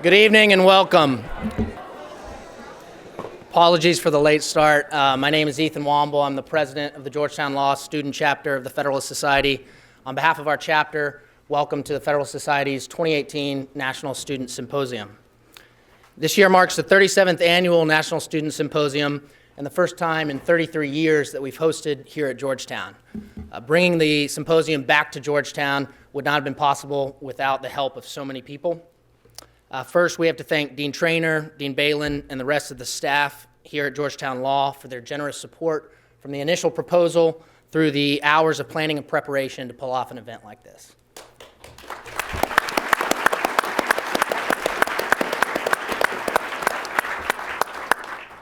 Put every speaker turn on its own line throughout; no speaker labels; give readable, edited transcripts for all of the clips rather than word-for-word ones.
Good evening and welcome. Apologies for the late start. My name is Ethan Womble. I'm the president of the Georgetown Law student chapter of the Federalist Society. On behalf of our chapter, welcome to the Federalist Society's 2018 National Student Symposium. This year marks the 37th annual National Student Symposium and the first time in 33 years that we've hosted here at Georgetown. Bringing the symposium back to Georgetown would not have been possible without the help of so many people. First, we have to thank Dean Traynor, Dean Whelan, and the rest of the staff here at Georgetown Law for their generous support from the initial proposal through the hours of planning and preparation to pull off an event like this.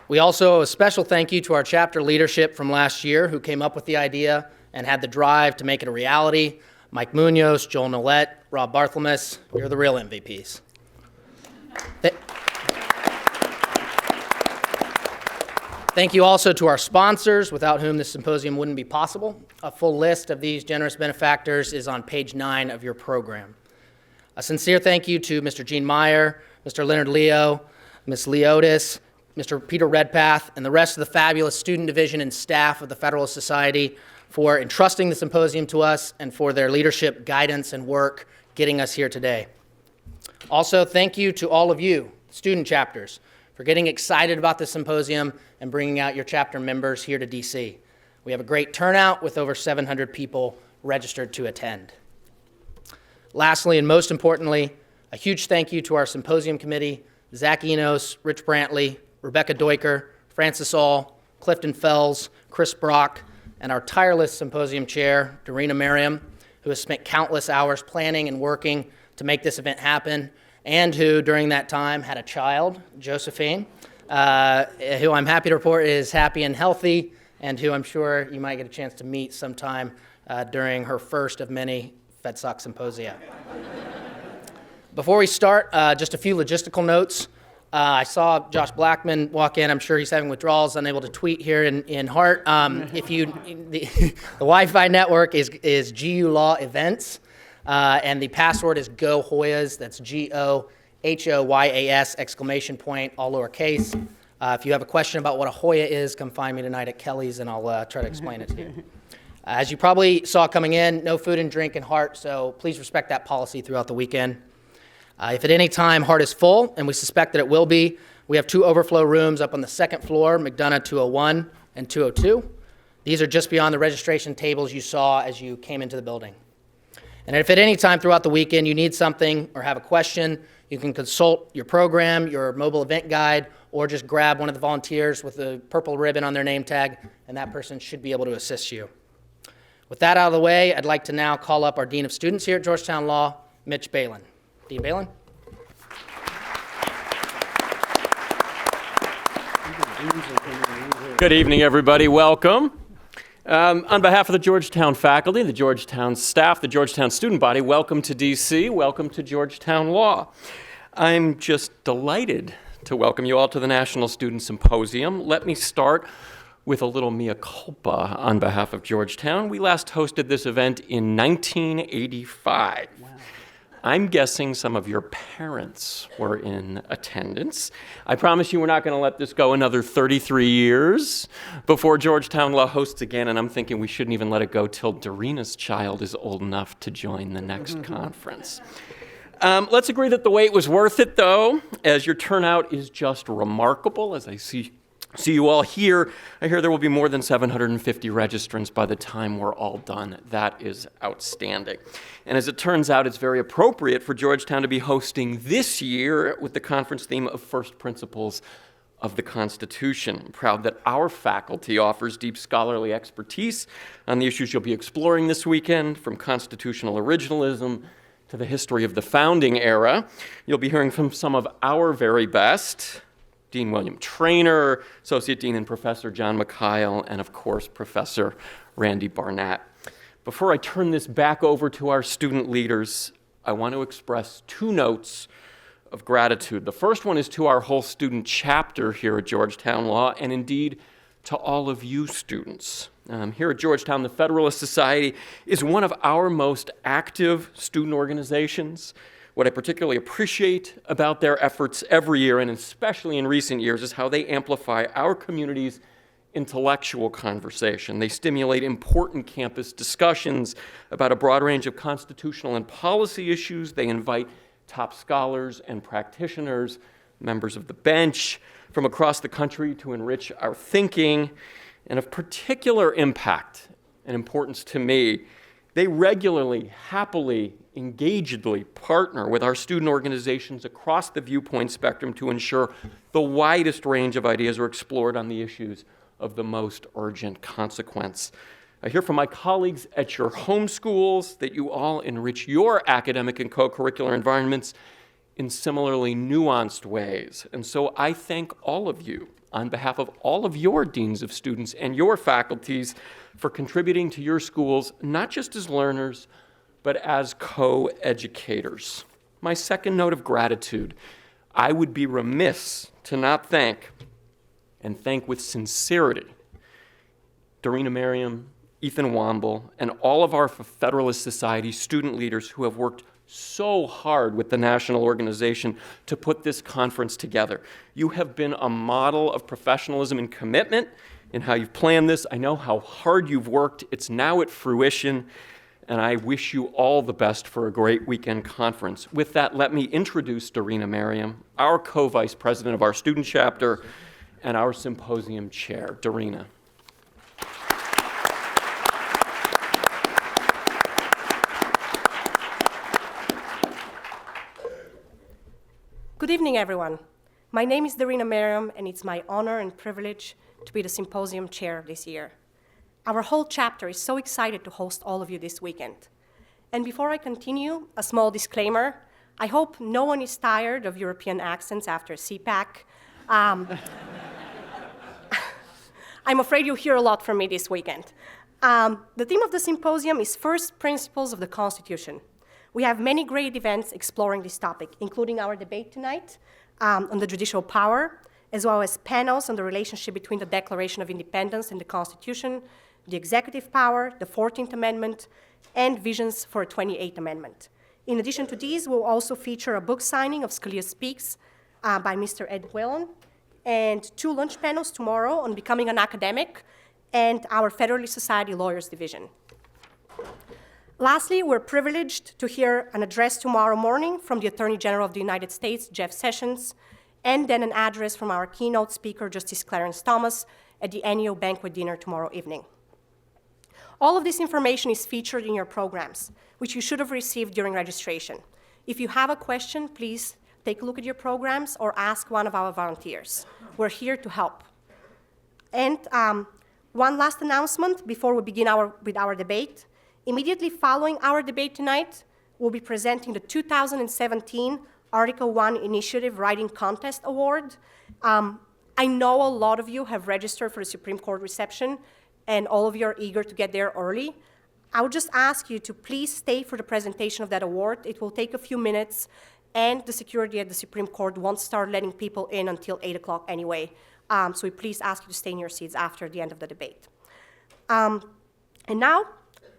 We also owe a special thank you to our chapter leadership from last year who came up with the idea and had the drive to make it a reality. Mike Munoz, Joel Nolet, Rob Bartholomew, you're the real MVPs. Thank you also to our sponsors, without whom this symposium wouldn't be possible. A full list of these generous benefactors is on page 9 of your program. A sincere thank you to Mr. Gene Meyer, Mr. Leonard Leo, Ms. Leotis, Mr. Peter Redpath, and the rest of the fabulous student division and staff of the Federalist Society for entrusting the symposium to us and for their leadership, guidance, and work getting us here today. Also, thank you to all of you, student chapters, for getting excited about this symposium and bringing out your chapter members here to DC. We have a great turnout with over 700 people registered to attend. Lastly, and most importantly, a huge thank you to our symposium committee, Zach Enos, Rich Brantley, Rebecca Duiker, Francis All, Clifton Fells, Chris Brock, and our tireless symposium chair, Dorena Merriam, who has spent countless hours planning and working to make this event happen, and who, during that time, had a child, Josephine, who I'm happy to report is happy and healthy, and who I'm sure you might get a chance to meet sometime during her first of many FedSoc symposia. Before we start, just a few logistical notes. I saw Josh Blackman walk in. I'm sure he's having withdrawals, unable to tweet here in Hart. The Wi-Fi network is GU Law Events. And the password is Go Hoyas. That's GOHOYAS exclamation point, all lowercase. If you have a question about what a Hoya is, come find me tonight at Kelly's and I'll try to explain it to you. As you probably saw coming in, no food and drink in Hart, so please respect that policy throughout the weekend. If at any time Hart is full, and we suspect that it will be, we have 2 overflow rooms up on the second floor, McDonough 201 and 202. These are just beyond the registration tables you saw as you came into the building. And if at any time throughout the weekend you need something or have a question, you can consult your program, your mobile event guide, or just grab one of the volunteers with the purple ribbon on their name tag, and that person should be able to assist you. With that out of the way, I'd like to now call up our Dean of Students here at Georgetown Law, Mitch Whelan. Dean Whelan.
Good evening, everybody. Welcome. On behalf of the Georgetown faculty, the Georgetown staff, the Georgetown student body, welcome to DC, welcome to Georgetown Law. I'm just delighted to welcome you all to the National Student Symposium. Let me start with a little mea culpa on behalf of Georgetown. We last hosted this event in 1985. Wow. I'm guessing some of your parents were in attendance. I promise you we're not going to let this go another 33 years before Georgetown Law hosts again, and I'm thinking we shouldn't even let it go till Dorena's child is old enough to join the next conference. Let's agree that the wait was worth it, though, as your turnout is just remarkable. As I see you all here, I hear there will be more than 750 registrants by the time we're all done. That is outstanding. And as it turns out, it's very appropriate for Georgetown to be hosting this year with the conference theme of First Principles of the Constitution. I'm proud that our faculty offers deep scholarly expertise on the issues you'll be exploring this weekend, from constitutional originalism to the history of the founding era. You'll be hearing from some of our very best: Dean William Traynor, Associate Dean and Professor John Mikhail, and of course, Professor Randy Barnett. Before I turn this back over to our student leaders, I want to express 2 notes of gratitude. The first one is to our whole student chapter here at Georgetown Law, and indeed to all of you students. Here at Georgetown, the Federalist Society is one of our most active student organizations. What I particularly appreciate about their efforts every year, and especially in recent years, is how they amplify our community's intellectual conversation. They stimulate important campus discussions about a broad range of constitutional and policy issues. They invite top scholars and practitioners, members of the bench from across the country to enrich our thinking. And of particular impact and importance to me, they regularly, happily, engagedly partner with our student organizations across the viewpoint spectrum to ensure the widest range of ideas are explored on the issues of the most urgent consequence. I hear from my colleagues at your home schools that you all enrich your academic and co-curricular environments in similarly nuanced ways. And so I thank all of you on behalf of all of your deans of students and your faculties for contributing to your schools, not just as learners, but as co-educators. My second note of gratitude, I would be remiss to not thank, and thank with sincerity, Dorina Merriam, Ethan Womble, and all of our Federalist Society student leaders who have worked so hard with the national organization to put this conference together. You have been a model of professionalism and commitment in how you've planned this. I know how hard you've worked. It's now at fruition, and I wish you all the best for a great weekend conference. With that, let me introduce Dorina Merriam, our co-vice president of our student chapter and our symposium chair. Dorina.
Good evening, everyone. My name is Dorina Merriam, and it's my honor and privilege to be the symposium chair this year. Our whole chapter is so excited to host all of you this weekend. And before I continue, a small disclaimer. I hope no one is tired of European accents after CPAC. I'm afraid you'll hear a lot from me this weekend. The theme of the symposium is First Principles of the Constitution. We have many great events exploring this topic, including our debate tonight on the judicial power, as well as panels on the relationship between the Declaration of Independence and the Constitution, the executive power, the 14th Amendment, and visions for a 28th Amendment. In addition to these, we'll also feature a book signing of Scalia Speaks by Mr. Ed Whelan, and 2 lunch panels tomorrow on becoming an academic and our Federalist Society Lawyers Division. Lastly, we're privileged to hear an address tomorrow morning from the Attorney General of the United States, Jeff Sessions, and then an address from our keynote speaker, Justice Clarence Thomas, at the annual banquet dinner tomorrow evening. All of this information is featured in your programs, which you should have received during registration. If you have a question, please take a look at your programs or ask one of our volunteers. We're here to help. And one last announcement before we begin with our debate. Immediately following our debate tonight, we'll be presenting the 2017 Article 1 Initiative Writing Contest Award. I know a lot of you have registered for the Supreme Court reception, and all of you are eager to get there early. I would just ask you to please stay for the presentation of that award. It will take a few minutes, and the security at the Supreme Court won't start letting people in until 8 o'clock anyway. So we please ask you to stay in your seats after the end of the debate. And now,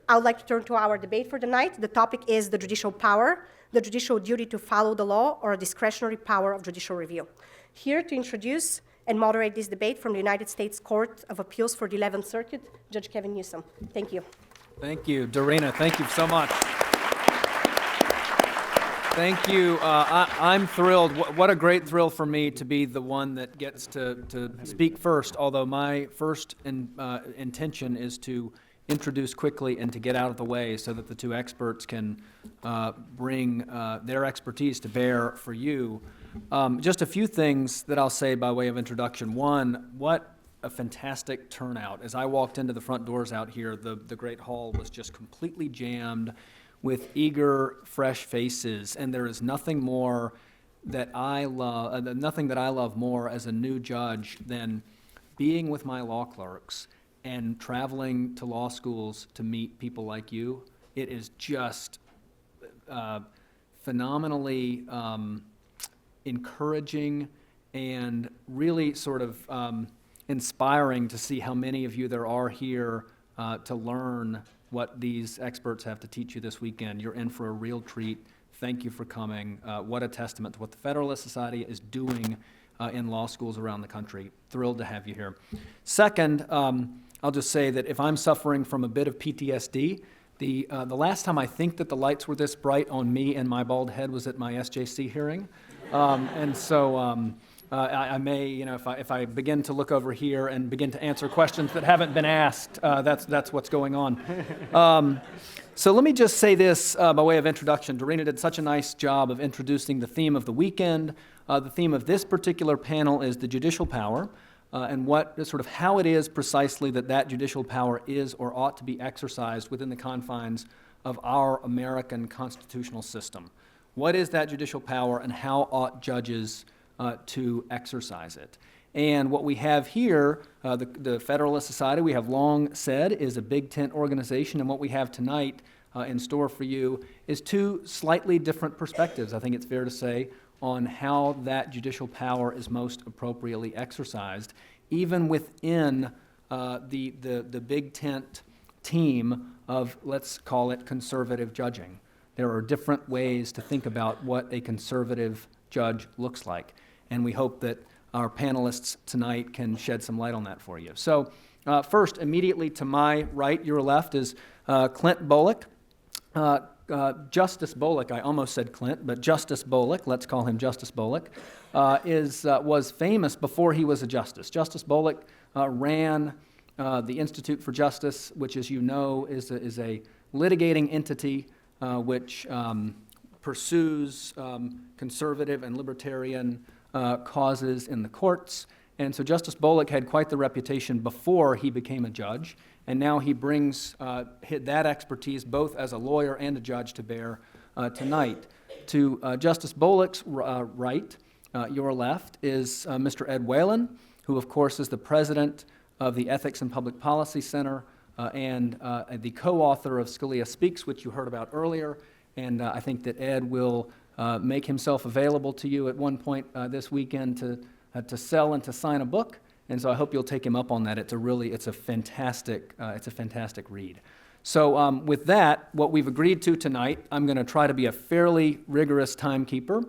I would like to turn to our debate for the night. The topic is the judicial power, the judicial duty to follow the law, or a discretionary power of judicial review. Here to introduce and moderate this debate from the United States Court of Appeals for the 11th Circuit, Judge Kevin Newsom. Thank you.
Thank you, Dorina. Thank you so much. Thank you. I'm thrilled. What a great thrill for me to be the one that gets to speak first, although my first intention is to introduce quickly and to get out of the way so that the 2 experts can bring their expertise to bear for you. Just a few things that I'll say by way of introduction. One, what a fantastic turnout. As I walked into the front doors out here, the Great Hall was just completely jammed with eager, fresh faces, and there is nothing more that I love, nothing that I love more as a new judge than being with my law clerks and traveling to law schools to meet people like you. It is just phenomenally encouraging and really sort of inspiring to see how many of you there are here to learn what these experts have to teach you this weekend. You're in for a real treat. Thank you for coming. What a testament to what the Federalist Society is doing in law schools around the country. Thrilled to have you here. Second, I'll just say that if I'm suffering from a bit of PTSD, the last time I think that the lights were this bright on me and my bald head was at my SJC hearing. And so I may, if I begin to look over here and begin to answer questions that haven't been asked, that's what's going on. So let me just say this by way of introduction. Dorena did such a nice job of introducing the theme of the weekend. The theme of this particular panel is the judicial power, and how it is precisely that judicial power is or ought to be exercised within the confines of our American constitutional system. What is that judicial power, and how ought judges to exercise it? And what we have here, the Federalist Society, we have long said, is a big tent organization, and what we have tonight in store for you is two slightly different perspectives, I think it's fair to say, on how that judicial power is most appropriately exercised, even within the big tent team of, let's call it, conservative judging. There are different ways to think about what a conservative judge looks like, and we hope that our panelists tonight can shed some light on that for you. So first, immediately to my right, your left, is Clint Bolick. Justice Bolick, I almost said Clint, but Justice Bolick, let's call him Justice Bolick, was famous before he was a justice. Justice Bolick ran the Institute for Justice, which, as you know, is a litigating entity which pursues conservative and libertarian causes in the courts. And so Justice Bolick had quite the reputation before he became a judge, and now he brings that expertise both as a lawyer and a judge to bear tonight. To Justice Bolick's right, your left, is Mr. Ed Whelan, who of course is the president of the Ethics and Public Policy Center and the co-author of Scalia Speaks, which you heard about earlier. And I think that Ed will make himself available to you at one point this weekend to sell and to sign a book. And so I hope you'll take him up on that. It's a fantastic read. So with that, what we've agreed to tonight, I'm going to try to be a fairly rigorous timekeeper,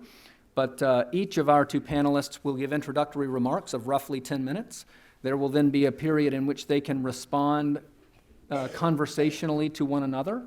but each of our two panelists will give introductory remarks of roughly 10 minutes. There will then be a period in which they can respond conversationally to one another.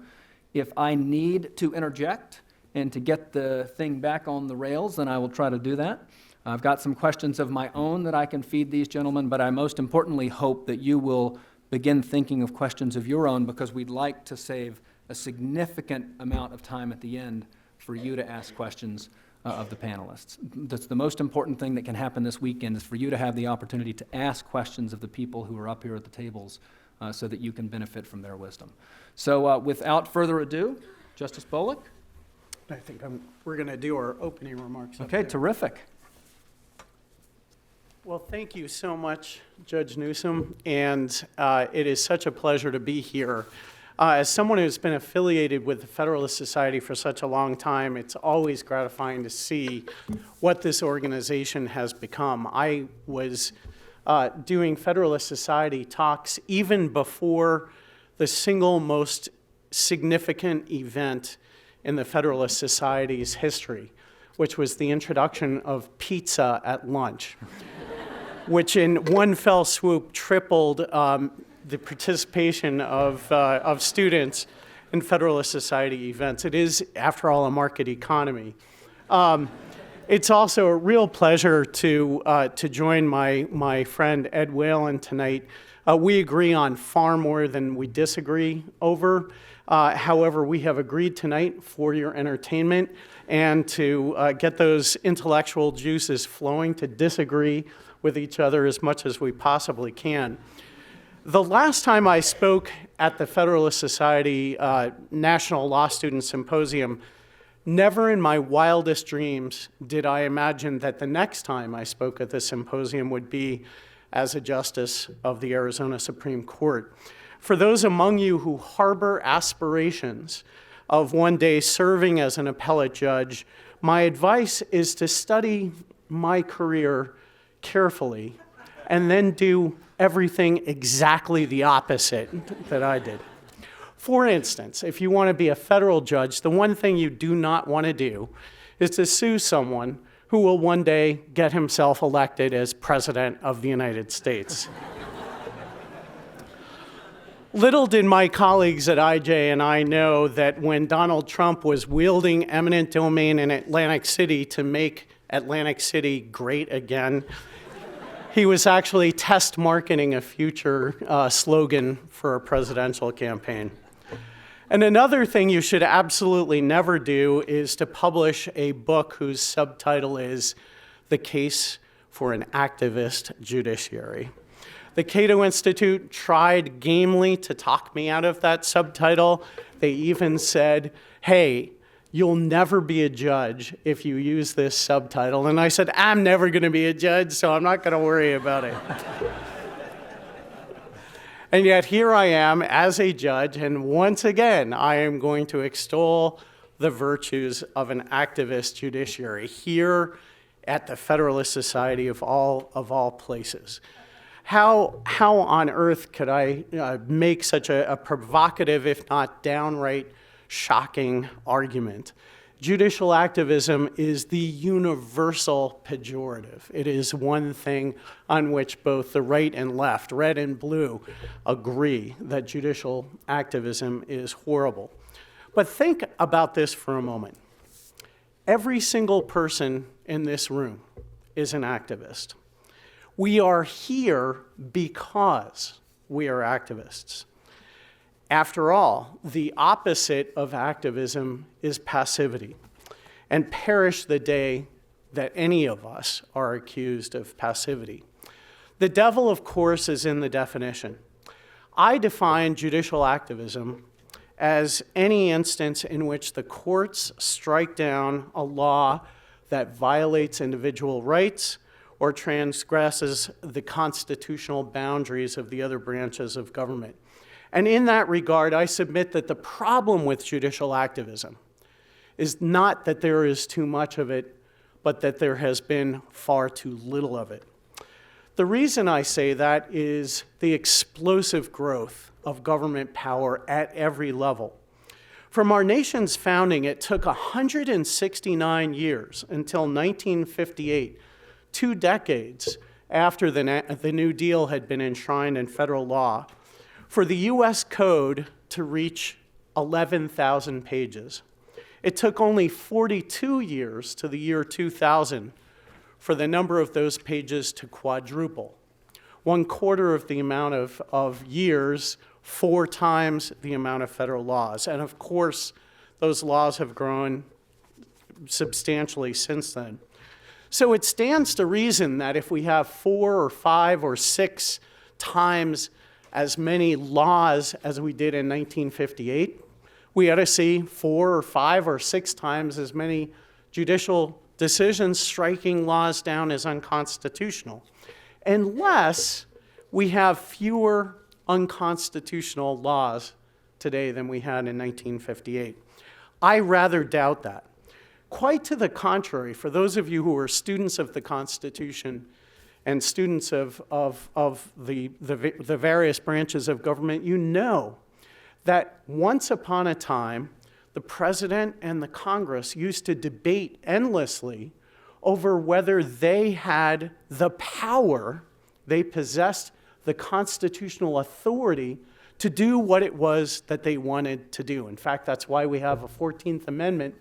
If I need to interject and to get the thing back on the rails, then I will try to do that. I've got some questions of my own that I can feed these gentlemen, but I most importantly hope that you will begin thinking of questions of your own, because we'd like to save a significant amount of time at the end for you to ask questions of the panelists. That's the most important thing that can happen this weekend, is for you to have the opportunity to ask questions of the people who are up here at the tables so that you can benefit from their wisdom. So without further ado, Justice Bolick.
I think we're going to do our opening remarks.
Okay, terrific.
Well, thank you so much, Judge Newsom, and it is such a pleasure to be here. As someone who's been affiliated with the Federalist Society for such a long time, it's always gratifying to see what this organization has become. I was doing Federalist Society talks even before the single most significant event in the Federalist Society's history, which was the introduction of pizza at lunch, which in one fell swoop tripled the participation of students in Federalist Society events. It is, after all, a market economy. It's also a real pleasure to join my friend Ed Whelan tonight. We agree on far more than we disagree over. However, we have agreed tonight for your entertainment and to get those intellectual juices flowing, to disagree with each other as much as we possibly can. The last time I spoke at the Federalist Society National Law Student Symposium, never in my wildest dreams did I imagine that the next time I spoke at the symposium would be as a justice of the Arizona Supreme Court. For those among you who harbor aspirations of one day serving as an appellate judge, my advice is to study my career carefully and then do everything exactly the opposite that I did. For instance, if you want to be a federal judge, the one thing you do not want to do is to sue someone who will one day get himself elected as President of the United States. Little did my colleagues at IJ and I know that when Donald Trump was wielding eminent domain in Atlantic City to make Atlantic City great again, he was actually test marketing a future slogan for a presidential campaign. And another thing you should absolutely never do is to publish a book whose subtitle is The Case for an Activist Judiciary. The Cato Institute tried gamely to talk me out of that subtitle. They even said, hey, you'll never be a judge if you use this subtitle. And I said, I'm never going to be a judge, so I'm not going to worry about it. And yet here I am as a judge, and once again, I am going to extol the virtues of an activist judiciary here at the Federalist Society of all places. How on earth could I make such a provocative, if not downright shocking argument? Judicial activism is the universal pejorative. It is one thing on which both the right and left, red and blue, agree that judicial activism is horrible. But think about this for a moment. Every single person in this room is an activist. We are here because we are activists. After all, the opposite of activism is passivity. And perish the day that any of us are accused of passivity. The devil, of course, is in the definition. I define judicial activism as any instance in which the courts strike down a law that violates individual rights or transgresses the constitutional boundaries of the other branches of government. And in that regard, I submit that the problem with judicial activism is not that there is too much of it, but that there has been far too little of it. The reason I say that is the explosive growth of government power at every level. From our nation's founding, it took 169 years until 1958, 2 decades after the New Deal had been enshrined in federal law, for the U.S. Code to reach 11,000 pages. It took only 42 years to the year 2000 for the number of those pages to quadruple. 1/4 of the amount of years, 4 times the amount of federal laws. And of course, those laws have grown substantially since then. So it stands to reason that if we have 4 or 5 or 6 times as many laws as we did in 1958, we ought to see 4 or 5 or 6 times as many judicial decisions striking laws down as unconstitutional, unless we have fewer unconstitutional laws today than we had in 1958. I rather doubt that. Quite to the contrary, for those of you who are students of the Constitution and students of the various branches of government, you know that once upon a time, the president and the Congress used to debate endlessly over whether they had the power, they possessed the constitutional authority to do what it was that they wanted to do. In fact, that's why we have a 14th Amendment,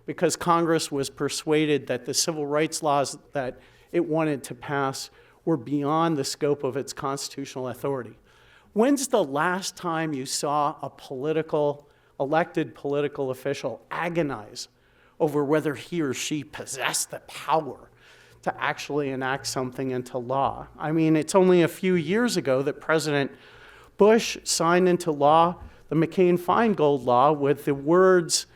because Congress was persuaded that the civil rights laws that it wanted to pass were beyond the scope of its constitutional authority. When's the last time you saw a elected political official agonize over whether he or she possessed the power to actually enact something into law? I mean, it's only a few years ago that President Bush signed into law the McCain-Feingold law with the words,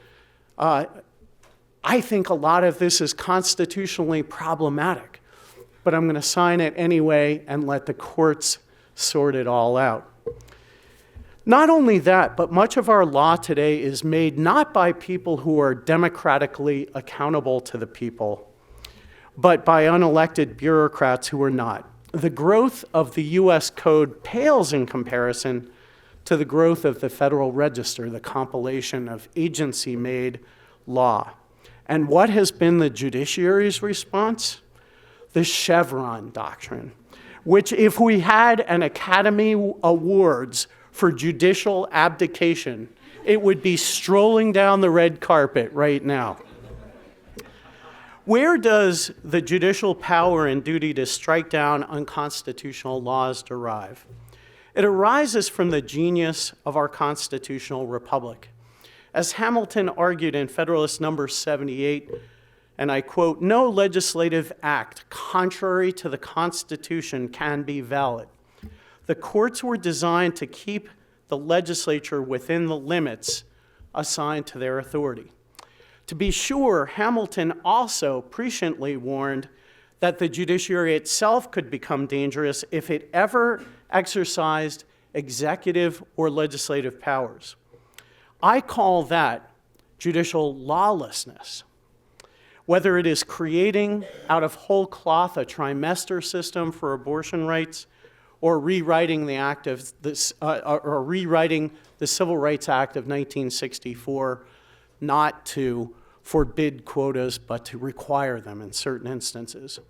I think a lot of this is constitutionally problematic, but I'm going to sign it anyway and let the courts sort it all out. Not only that, but much of our law today is made not by people who are democratically accountable to the people, but by unelected bureaucrats who are not. The growth of the U.S. Code pales in comparison to the growth of the Federal Register, the compilation of agency-made law. And what has been the judiciary's response? The Chevron doctrine, which if we had an Academy Awards for judicial abdication, it would be strolling down the red carpet right now. Where does the judicial power and duty to strike down unconstitutional laws derive? It arises from the genius of our constitutional republic. As Hamilton argued in Federalist number 78, and I quote, "No legislative act contrary to the Constitution can be valid. The courts were designed to keep the legislature within the limits assigned to their authority." To be sure, Hamilton also presciently warned that the judiciary itself could become dangerous if it ever exercised executive or legislative powers. I call that judicial lawlessness. Whether it is creating out of whole cloth a trimester system for abortion rights, or rewriting the Civil Rights Act of 1964, not to forbid quotas, but to require them in certain instances.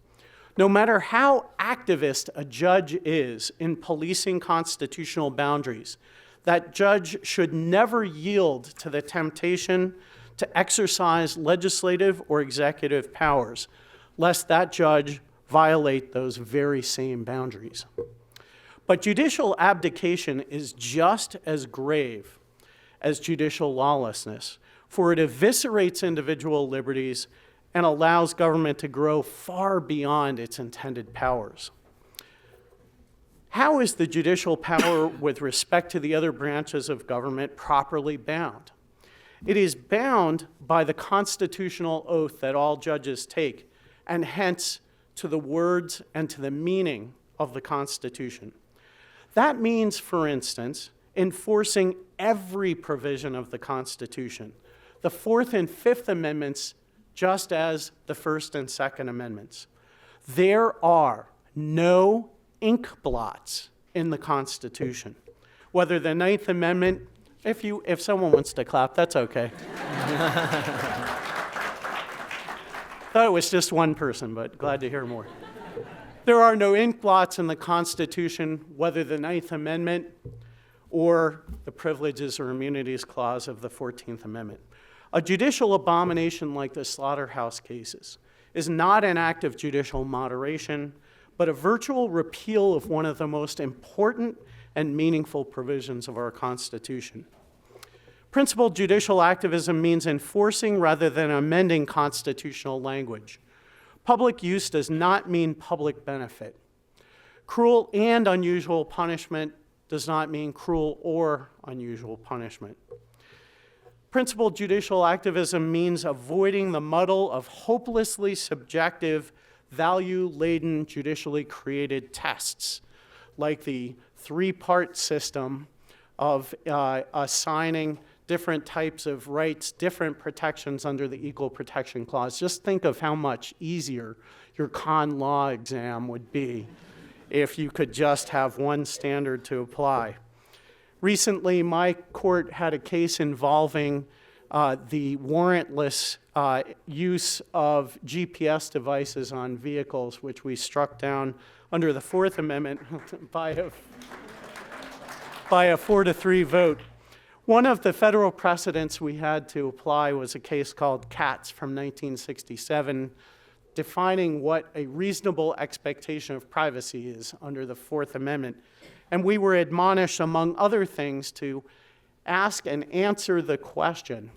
No matter how activist a judge is in policing constitutional boundaries, that judge should never yield to the temptation to exercise legislative or executive powers, lest that judge violate those very same boundaries. But judicial abdication is just as grave as judicial lawlessness, for it eviscerates individual liberties and allows government to grow far beyond its intended powers. How is the judicial power with respect to the other branches of government properly bound? It is bound by the constitutional oath that all judges take, and hence to the words and to the meaning of the Constitution. That means, for instance, enforcing every provision of the Constitution, the Fourth and Fifth Amendments, just as the First and Second Amendments. There are no ink blots in the Constitution. Whether the Ninth Amendment, if someone wants to clap, that's okay. Thought it was just one person, but glad to hear more. There are no ink blots in the Constitution, whether the Ninth Amendment or the Privileges or Immunities Clause of the 14th Amendment. A judicial abomination like the slaughterhouse cases is not an act of judicial moderation, but a virtual repeal of one of the most important and meaningful provisions of our Constitution. Principled judicial activism means enforcing rather than amending constitutional language. Public use does not mean public benefit. Cruel and unusual punishment does not mean cruel or unusual punishment. Principled judicial activism means avoiding the muddle of hopelessly subjective, value-laden, judicially created tests, like the three-part system of assigning different types of rights, different protections under the Equal Protection Clause. Just think of how much easier your con law exam would be if you could just have one standard to apply. Recently, my court had a case involving the warrantless use of GPS devices on vehicles, which we struck down under the Fourth Amendment by a 4-3 vote. One of the federal precedents we had to apply was a case called Katz from 1967, defining what a reasonable expectation of privacy is under the Fourth Amendment. And we were admonished, among other things, to ask and answer the question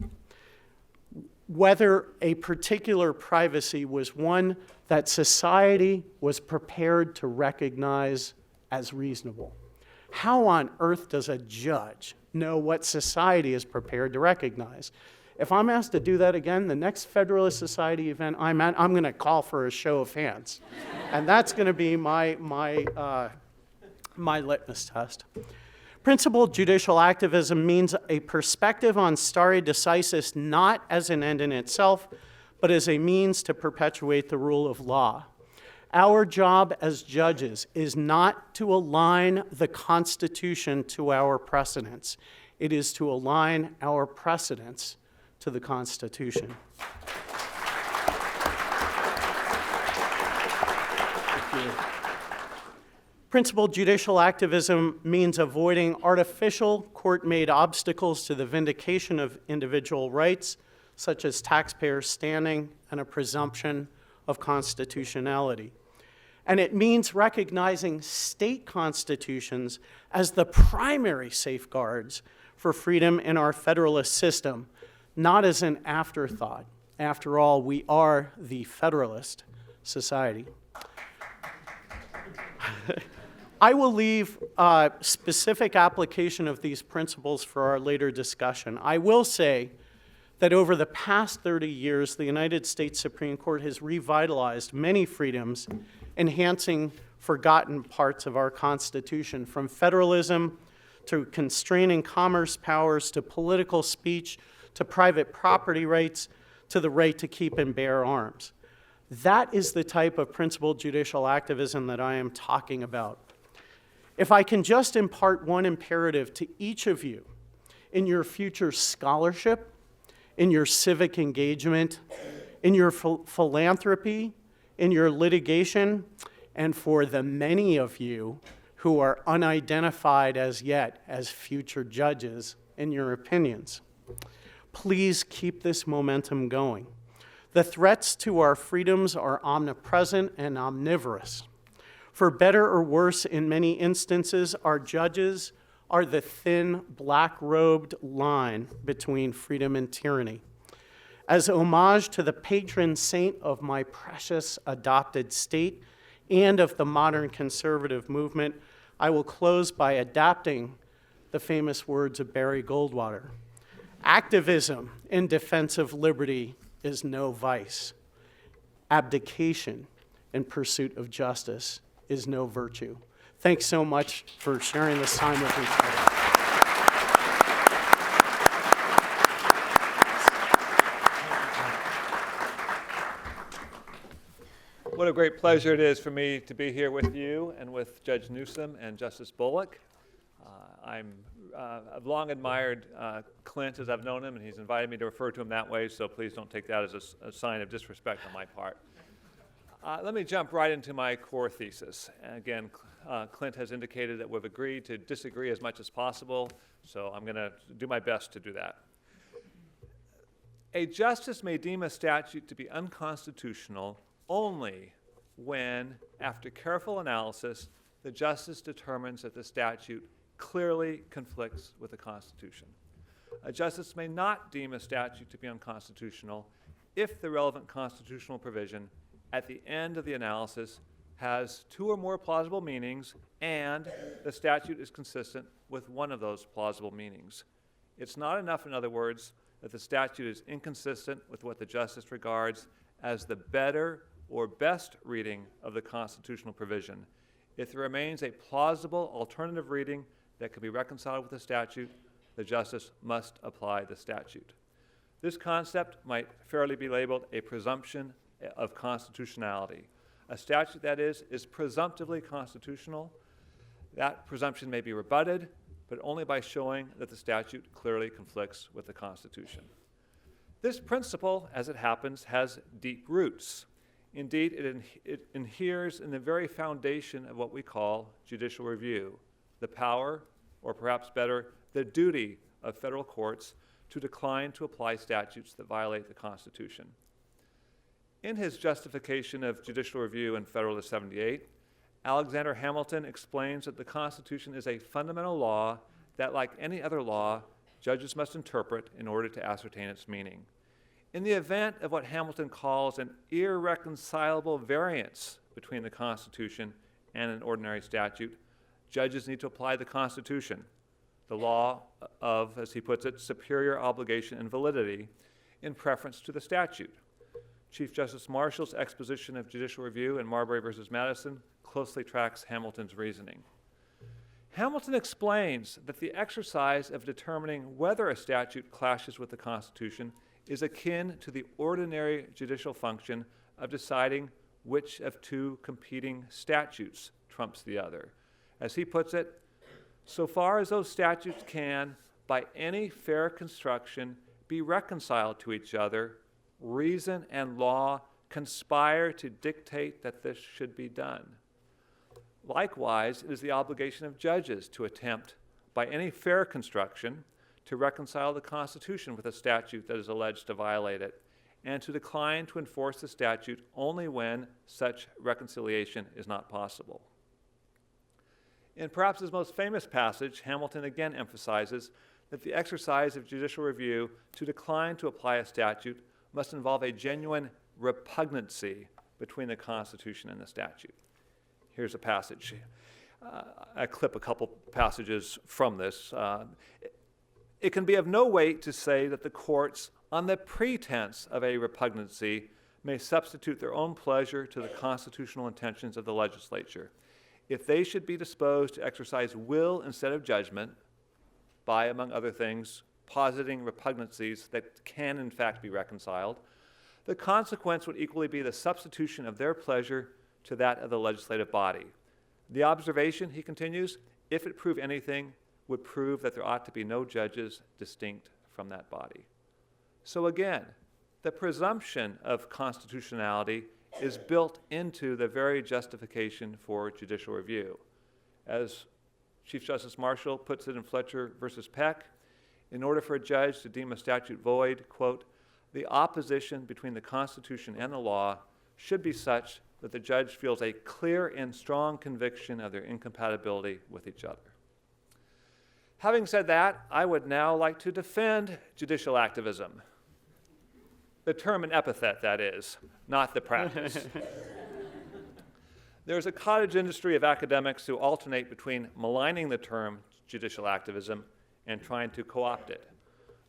whether a particular privacy was one that society was prepared to recognize as reasonable. How on earth does a judge know what society is prepared to recognize? If I'm asked to do that again, the next Federalist Society event I'm at, I'm going to call for a show of hands. And that's going to be my litmus test. Principled judicial activism means a perspective on stare decisis not as an end in itself, but as a means to perpetuate the rule of law. Our job as judges is not to align the Constitution to our precedents. It is to align our precedents to the Constitution. Thank you. Principled judicial activism means avoiding artificial court-made obstacles to the vindication of individual rights, such as taxpayer standing and a presumption of constitutionality. And it means recognizing state constitutions as the primary safeguards for freedom in our Federalist system, not as an afterthought. After all, we are the Federalist Society. I will leave specific application of these principles for our later discussion. I will say that over the past 30 years, the United States Supreme Court has revitalized many freedoms, enhancing forgotten parts of our Constitution, from federalism to constraining commerce powers to political speech to private property rights to the right to keep and bear arms. That is the type of principled judicial activism that I am talking about. If I can just impart one imperative to each of you in your future scholarship, in your civic engagement, in your philanthropy, in your litigation, and for the many of you who are unidentified as yet as future judges in your opinions, please keep this momentum going. The threats to our freedoms are omnipresent and omnivorous. For better or worse, in many instances, our judges are the thin, black-robed line between freedom and tyranny. As homage to the patron saint of my precious adopted state and of the modern conservative movement, I will close by adapting the famous words of Barry Goldwater. Activism in defense of liberty is no vice. Abdication in pursuit of justice is no virtue. Thanks so much for sharing this time with me today.
What a great pleasure it is for me to be here with you and with Judge Newsom and Justice Bolick. I've long admired Clint as I've known him, and he's invited me to refer to him that way, so please don't take that as a sign of disrespect on my part. Let me jump right into my core thesis. Again, Clint has indicated that we've agreed to disagree as much as possible, so I'm going to do my best to do that. A justice may deem a statute to be unconstitutional only when, after careful analysis, the justice determines that the statute clearly conflicts with the Constitution. A justice may not deem a statute to be unconstitutional if the relevant constitutional provision at the end of the analysis has two or more plausible meanings and the statute is consistent with one of those plausible meanings. It's not enough, in other words, that the statute is inconsistent with what the justice regards as the better or best reading of the constitutional provision. If there remains a plausible alternative reading that can be reconciled with the statute, the justice must apply the statute. This concept might fairly be labeled a presumption of constitutionality. A statute, that is presumptively constitutional. That presumption may be rebutted, but only by showing that the statute clearly conflicts with the Constitution. This principle, as it happens, has deep roots. Indeed, it inheres in the very foundation of what we call judicial review, the power, or perhaps better, the duty of federal courts to decline to apply statutes that violate the Constitution. In his justification of judicial review in Federalist 78, Alexander Hamilton explains that the Constitution is a fundamental law that, like any other law, judges must interpret in order to ascertain its meaning. In the event of what Hamilton calls an irreconcilable variance between the Constitution and an ordinary statute, judges need to apply the Constitution, the law of, as he puts it, superior obligation and validity, in preference to the statute. Chief Justice Marshall's exposition of judicial review in Marbury v. Madison closely tracks Hamilton's reasoning. Hamilton explains that the exercise of determining whether a statute clashes with the Constitution is akin to the ordinary judicial function of deciding which of two competing statutes trumps the other. As he puts it, so far as those statutes can, by any fair construction, be reconciled to each other, reason and law conspire to dictate that this should be done. Likewise, it is the obligation of judges to attempt, by any fair construction, to reconcile the Constitution with a statute that is alleged to violate it, and to decline to enforce the statute only when such reconciliation is not possible. In perhaps his most famous passage, Hamilton again emphasizes that the exercise of judicial review to decline to apply a statute must involve a genuine repugnancy between the Constitution and the statute. Here's a passage. I clip a couple passages from this. It can be of no weight to say that the courts, on the pretense of a repugnancy, may substitute their own pleasure to the constitutional intentions of the legislature. If they should be disposed to exercise will instead of judgment, by, among other things, positing repugnancies that can in fact be reconciled, the consequence would equally be the substitution of their pleasure to that of the legislative body. The observation, he continues, if it prove anything, would prove that there ought to be no judges distinct from that body. So again, the presumption of constitutionality is built into the very justification for judicial review. As Chief Justice Marshall puts it in Fletcher versus Peck, in order for a judge to deem a statute void, quote, the opposition between the Constitution and the law should be such that the judge feels a clear and strong conviction of their incompatibility with each other. Having said that, I would now like to defend judicial activism. The term and epithet, that is, not the practice. There's a cottage industry of academics who alternate between maligning the term judicial activism and trying to co-opt it.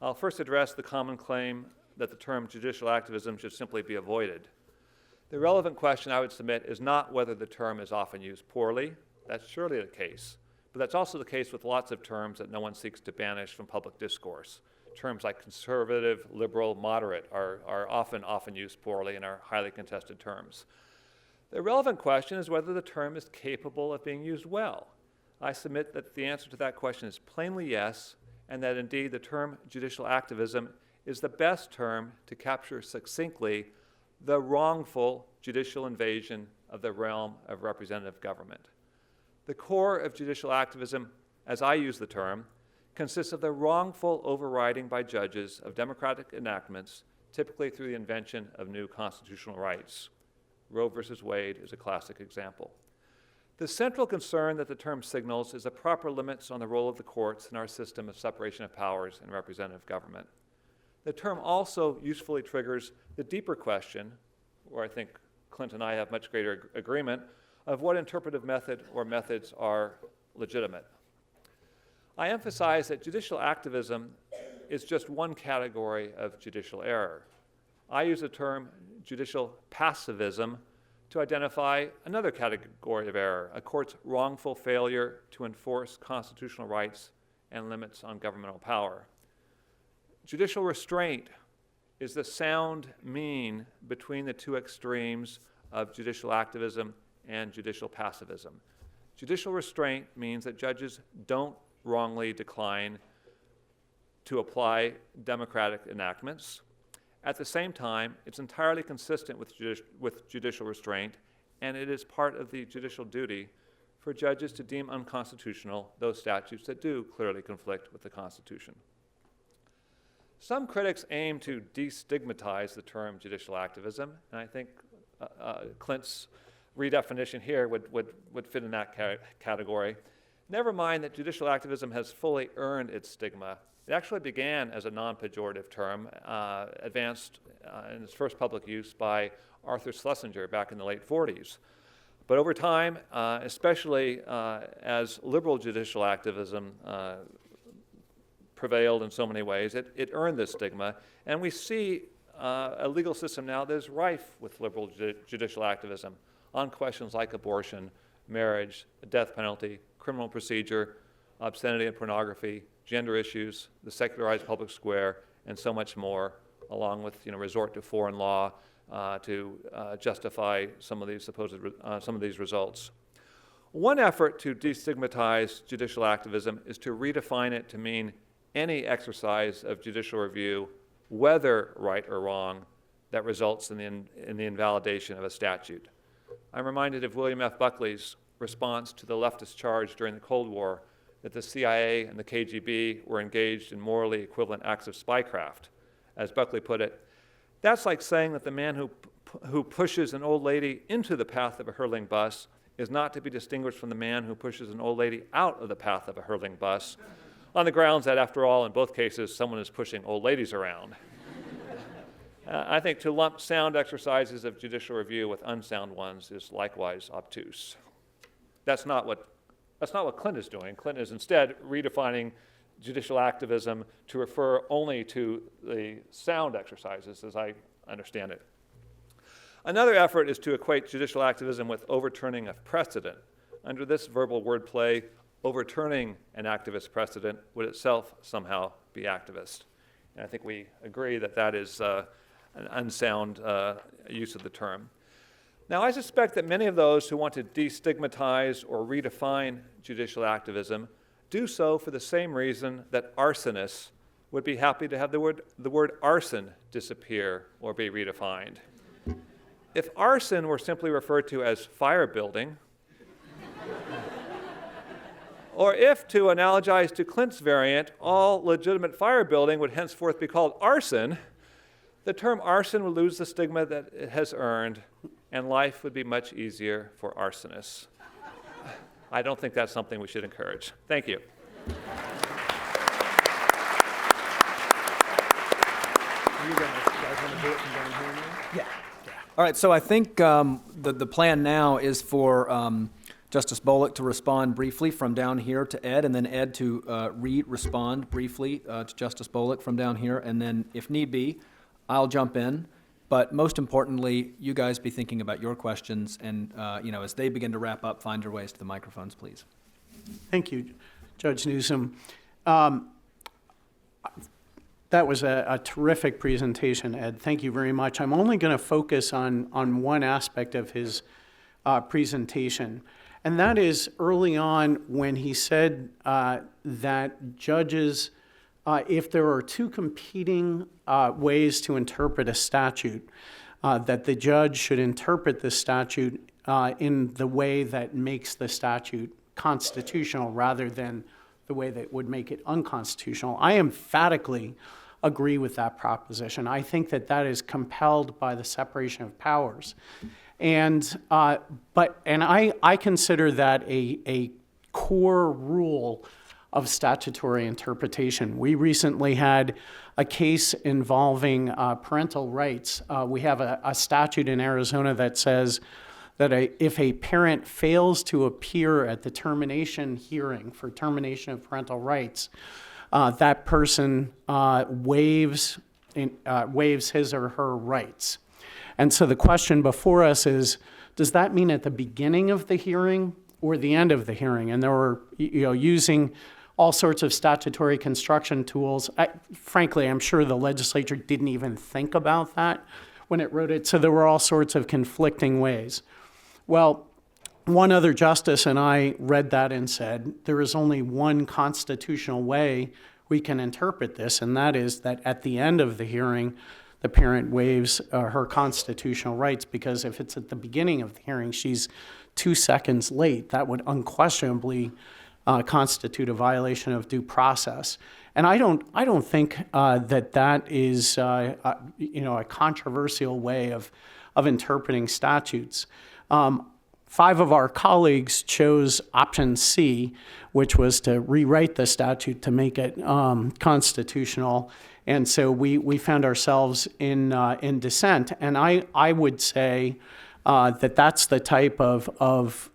I'll first address the common claim that the term judicial activism should simply be avoided. The relevant question I would submit is not whether the term is often used poorly. That's surely the case. But that's also the case with lots of terms that no one seeks to banish from public discourse. Terms like conservative, liberal, moderate are often used poorly and are highly contested terms. The relevant question is whether the term is capable of being used well. I submit that the answer to that question is plainly yes, and that indeed the term judicial activism is the best term to capture succinctly the wrongful judicial invasion of the realm of representative government. The core of judicial activism, as I use the term, consists of the wrongful overriding by judges of democratic enactments, typically through the invention of new constitutional rights. Roe versus Wade is a classic example. The central concern that the term signals is the proper limits on the role of the courts in our system of separation of powers in representative government. The term also usefully triggers the deeper question, where I think Clint and I have much greater agreement, of what interpretive method or methods are legitimate. I emphasize that judicial activism is just one category of judicial error. I use the term judicial passivism to identify another category of error, a court's wrongful failure to enforce constitutional rights and limits on governmental power. Judicial restraint is the sound mean between the two extremes of judicial activism and judicial passivism. Judicial restraint means that judges don't wrongly decline to apply democratic enactments. At the same time, it's entirely consistent with judicial restraint, and it is part of the judicial duty for judges to deem unconstitutional those statutes that do clearly conflict with the Constitution. Some critics aim to destigmatize the term judicial activism, and I think Clint's redefinition here would fit in that category. Never mind that judicial activism has fully earned its stigma. It actually began as a non-pejorative term, advanced in its first public use by Arthur Schlesinger back in the late 40s. But over time, especially as liberal judicial activism prevailed in so many ways, it earned this stigma. And we see a legal system now that is rife with liberal judicial activism on questions like abortion, marriage, the death penalty, criminal procedure, obscenity and pornography, gender issues, the secularized public square, and so much more, along with resort to foreign law, to justify some of these some of these results. One effort to destigmatize judicial activism is to redefine it to mean any exercise of judicial review, whether right or wrong, that results in the invalidation of a statute. I'm reminded of William F. Buckley's response to the leftist charge during the Cold War that the CIA and the KGB were engaged in morally equivalent acts of spycraft. As Buckley put it, that's like saying that the man who pushes an old lady into the path of a hurtling bus is not to be distinguished from the man who pushes an old lady out of the path of a hurtling bus, on the grounds that, after all, in both cases, someone is pushing old ladies around. I think to lump sound exercises of judicial review with unsound ones is likewise obtuse. That's not what Clint is doing. Clint is instead redefining judicial activism to refer only to the sound exercises, as I understand it. Another effort is to equate judicial activism with overturning of precedent. Under this verbal wordplay, overturning an activist precedent would itself somehow be activist. And I think we agree that that is an unsound use of the term. Now, I suspect that many of those who want to destigmatize or redefine judicial activism do so for the same reason that arsonists would be happy to have the word arson disappear or be redefined. If arson were simply referred to as fire building, or if, to analogize to Clint's variant, all legitimate fire building would henceforth be called arson, the term arson would lose the stigma that it has earned, and life would be much easier for arsonists. I don't think that's something we should encourage. Thank you.
All right, so I think the plan now is for Justice Bolick to respond briefly from down here to Ed, and then Ed to respond briefly to Justice Bolick from down here, and then, if need be, I'll jump in. But most importantly, you guys be thinking about your questions, and as they begin to wrap up, find your ways to the microphones, please.
Thank you, Judge Newsom. That was a terrific presentation, Ed. Thank you very much. I'm only going to focus on one aspect of his presentation, and that is early on when he said that judges, if there are two competing ways to interpret a statute, that the judge should interpret the statute in the way that makes the statute constitutional rather than the way that would make it unconstitutional. I emphatically agree with that proposition. I think that that is compelled by the separation of powers. And I consider that a core rule of statutory interpretation. We recently had a case involving parental rights. We have a statute in Arizona that says that if a parent fails to appear at the termination hearing for termination of parental rights, that person waives his or her rights. And so the question before us is, does that mean at the beginning of the hearing or the end of the hearing? And there were, using all sorts of statutory construction tools. Frankly, I'm sure the legislature didn't even think about that when it wrote it, so there were all sorts of conflicting ways. Well, one other justice and I read that and said, there is only one constitutional way we can interpret this, and that is that at the end of the hearing, the parent waives her constitutional rights, because if it's at the beginning of the hearing, she's 2 seconds late, that would unquestionably constitute a violation of due process. And I don't think that is a controversial way of interpreting statutes. 5 of our colleagues chose option C, which was to rewrite the statute to make it constitutional. And so we found ourselves in dissent. And I would say that that's the type of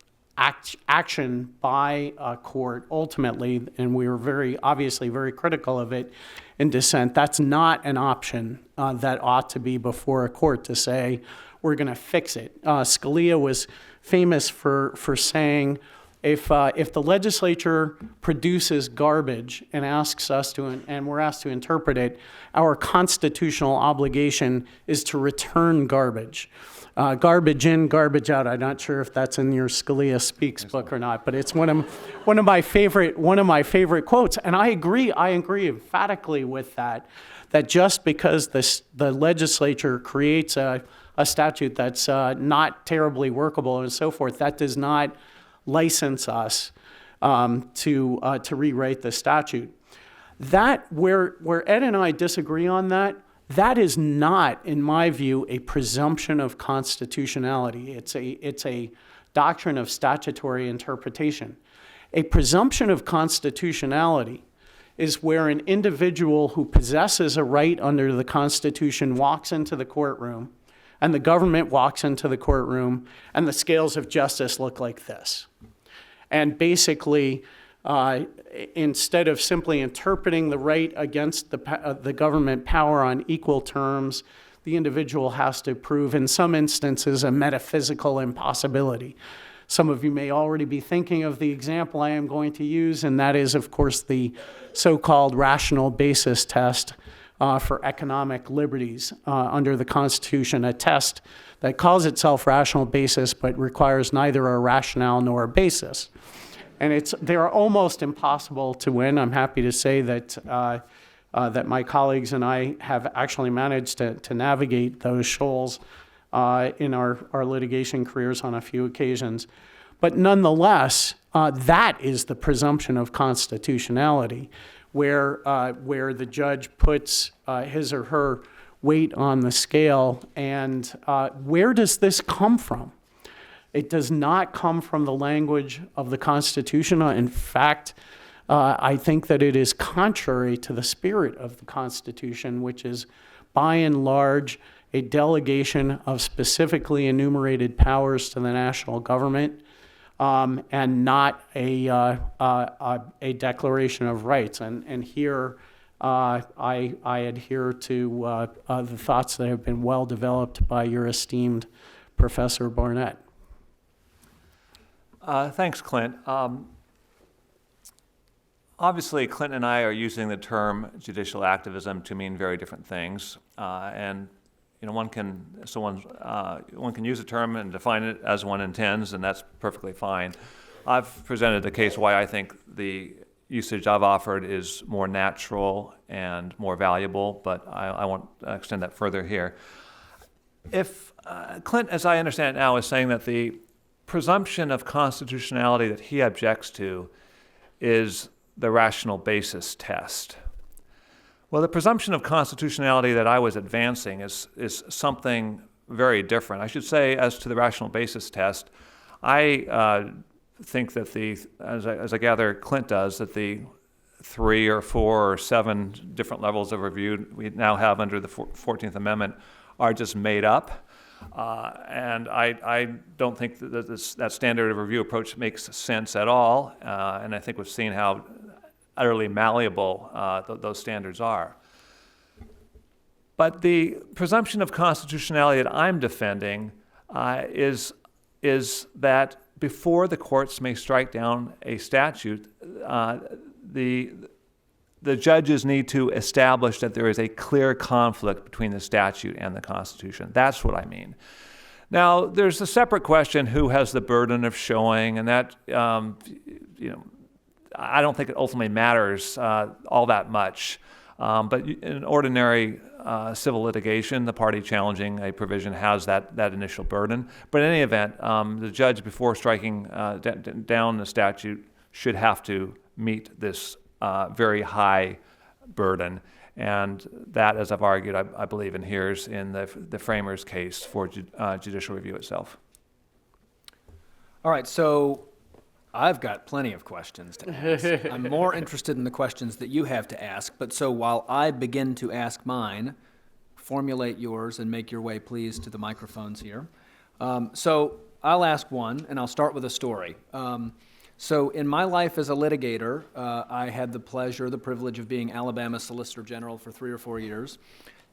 action by a court ultimately, and we were obviously very critical of it in dissent. That's not an option that ought to be before a court to say, we're going to fix it. Scalia was famous for saying If the legislature produces garbage and asks us to, and we're asked to interpret it, our constitutional obligation is to return garbage. Garbage in, garbage out. I'm not sure if that's in your Scalia Speaks book or not, but it's one of my favorite quotes. And I agree emphatically with that. That just because the legislature creates a statute that's not terribly workable and so forth, that does not license us to rewrite the statute. That where Ed and I disagree on that is not, in my view, a presumption of constitutionality. It's a doctrine of statutory interpretation. A presumption of constitutionality is where an individual who possesses a right under the Constitution walks into the courtroom, and the government walks into the courtroom, and the scales of justice look like this. And basically, instead of simply interpreting the right against the government power on equal terms, the individual has to prove, in some instances, a metaphysical impossibility. Some of you may already be thinking of the example I am going to use, and that is, of course, the so-called rational basis test for economic liberties under the Constitution, a test that calls itself rational basis but requires neither a rationale nor a basis. And they're almost impossible to win. I'm happy to say that that my colleagues and I have actually managed to navigate those shoals in our litigation careers on a few occasions. But nonetheless, that is the presumption of constitutionality, where the judge puts his or her weight on the scale. And where does this come from? It does not come from the language of the Constitution. In fact, I think that it is contrary to the spirit of the Constitution, which is, by and large, a delegation of specifically enumerated powers to the national government, and not a declaration of rights. And here, I adhere to the thoughts that have been well developed by your esteemed Professor Barnett.
Thanks, Clint. Obviously, Clint and I are using the term judicial activism to mean very different things, and one can use a term and define it as one intends, and that's perfectly fine. I've presented the case why I think the usage I've offered is more natural and more valuable, but I won't extend that further here. If Clint, as I understand it now, is saying that the presumption of constitutionality that he objects to is the rational basis test. Well, the presumption of constitutionality that I was advancing is something very different. I should say, as to the rational basis test, I think that as I gather Clint does, that the 3 or 4 or 7 different levels of review we now have under the 14th Amendment are just made up. And I don't think that standard of review approach makes sense at all. And I think we've seen how utterly malleable those standards are. But the presumption of constitutionality that I'm defending is that before the courts may strike down a statute, the judges need to establish that there is a clear conflict between the statute and the Constitution. That's what I mean. Now, there's a separate question: who has the burden of showing, and that I don't think it ultimately matters all that much. But in ordinary civil litigation, the party challenging a provision has that initial burden. But in any event, the judge, before striking down the statute, should have to meet this very high burden. And that, as I've argued, I believe inheres in the framers' case for judicial review itself.
All right, so I've got plenty of questions to ask. I'm more interested in the questions that you have to ask, but so while I begin to ask mine, formulate yours and make your way, please, to the microphones here. So I'll ask one, and I'll start with a story. So in my life as a litigator, I had the privilege of being Alabama Solicitor General for 3 or 4 years.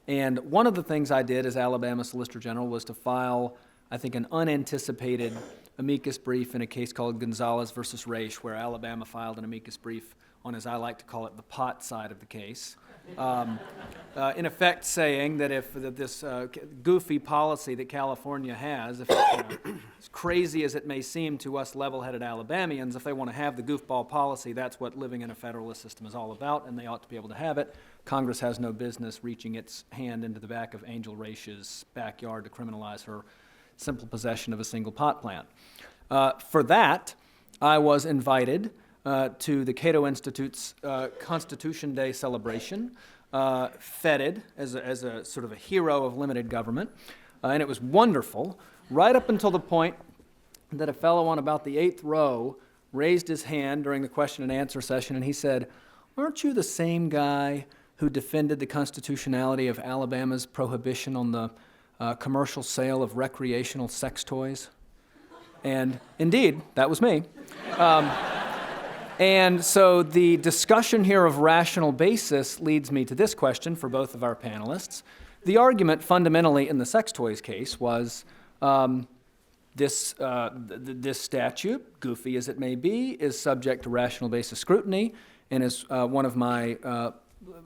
And one of the things I did as Alabama Solicitor General was to file I think, an unanticipated amicus brief in a case called Gonzalez versus Raich, where Alabama filed an amicus brief on, as I like to call it, the pot side of the case. In effect saying that if this goofy policy that California has, if as crazy as it may seem to us level-headed Alabamians, if they want to have the goofball policy, that's what living in a federalist system is all about, and they ought to be able to have it. Congress has no business reaching its hand into the back of Angel Raich's backyard to criminalize her simple possession of a single pot plant. For that, I was invited to the Cato Institute's Constitution Day celebration, feted as a sort of a hero of limited government, and it was wonderful, right up until the point that a fellow on about the 8th row raised his hand during the question and answer session, and he said, "Aren't you the same guy who defended the constitutionality of Alabama's prohibition on the commercial sale of recreational sex toys?" And indeed, that was me. And so the discussion here of rational basis leads me to this question for both of our panelists. The argument fundamentally in the sex toys case was this statute, goofy as it may be, is subject to rational basis scrutiny, and as one of my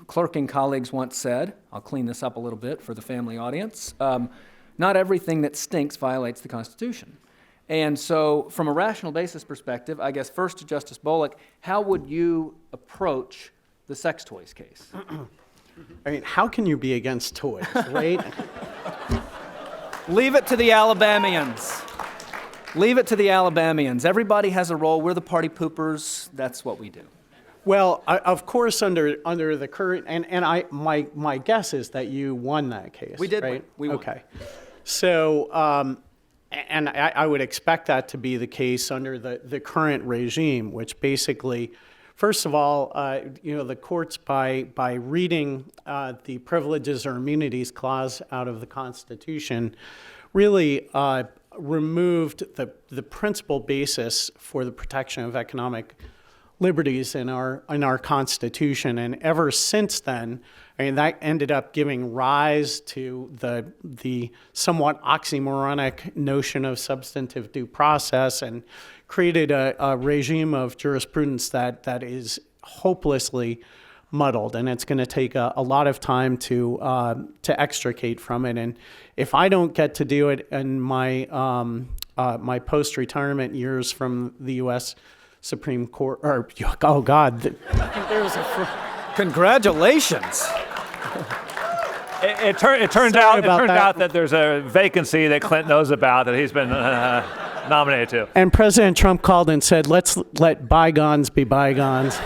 clerking colleagues once said, I'll clean this up a little bit for the family audience, not everything that stinks violates the Constitution. And so from a rational basis perspective, I guess first to Justice Bolick, how would you approach the sex toys case?
I mean, how can you be against toys, right?
Leave it to the Alabamians. Leave it to the Alabamians. Everybody has a role. We're the party poopers. That's what we do.
Well, of course, under the current, my guess is that you won that case.
We did
right?
win. We won.
Okay. So, and I would expect that to be the case under the current regime, which basically, first of all, the courts by reading the Privileges or Immunities Clause out of the Constitution really removed the principal basis for the protection of economic liberties in our Constitution, and ever since then, I mean, that ended up giving rise to the somewhat oxymoronic notion of substantive due process, and created a regime of jurisprudence that is hopelessly muddled, and it's going to take a lot of time to extricate from it. And if I don't get to do it in my my post-retirement years from the U.S. Supreme Court, or oh God, there was
Congratulations.
It turns out that there's a vacancy that Clint knows about that he's been nominated to.
And President Trump called and said, "Let's let bygones be bygones."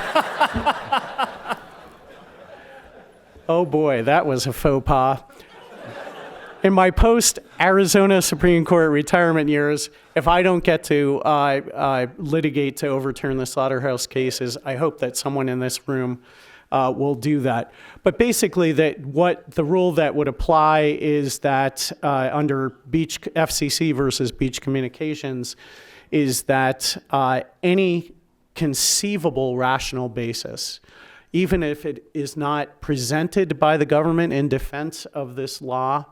Oh boy, that was a faux pas. In my post-Arizona Supreme Court retirement years, if I don't get to litigate to overturn the slaughterhouse cases, I hope that someone in this room will do that. But basically, the rule that would apply is that under Beach FCC versus Beach Communications, is that any conceivable rational basis, even if it is not presented by the government in defense of this law,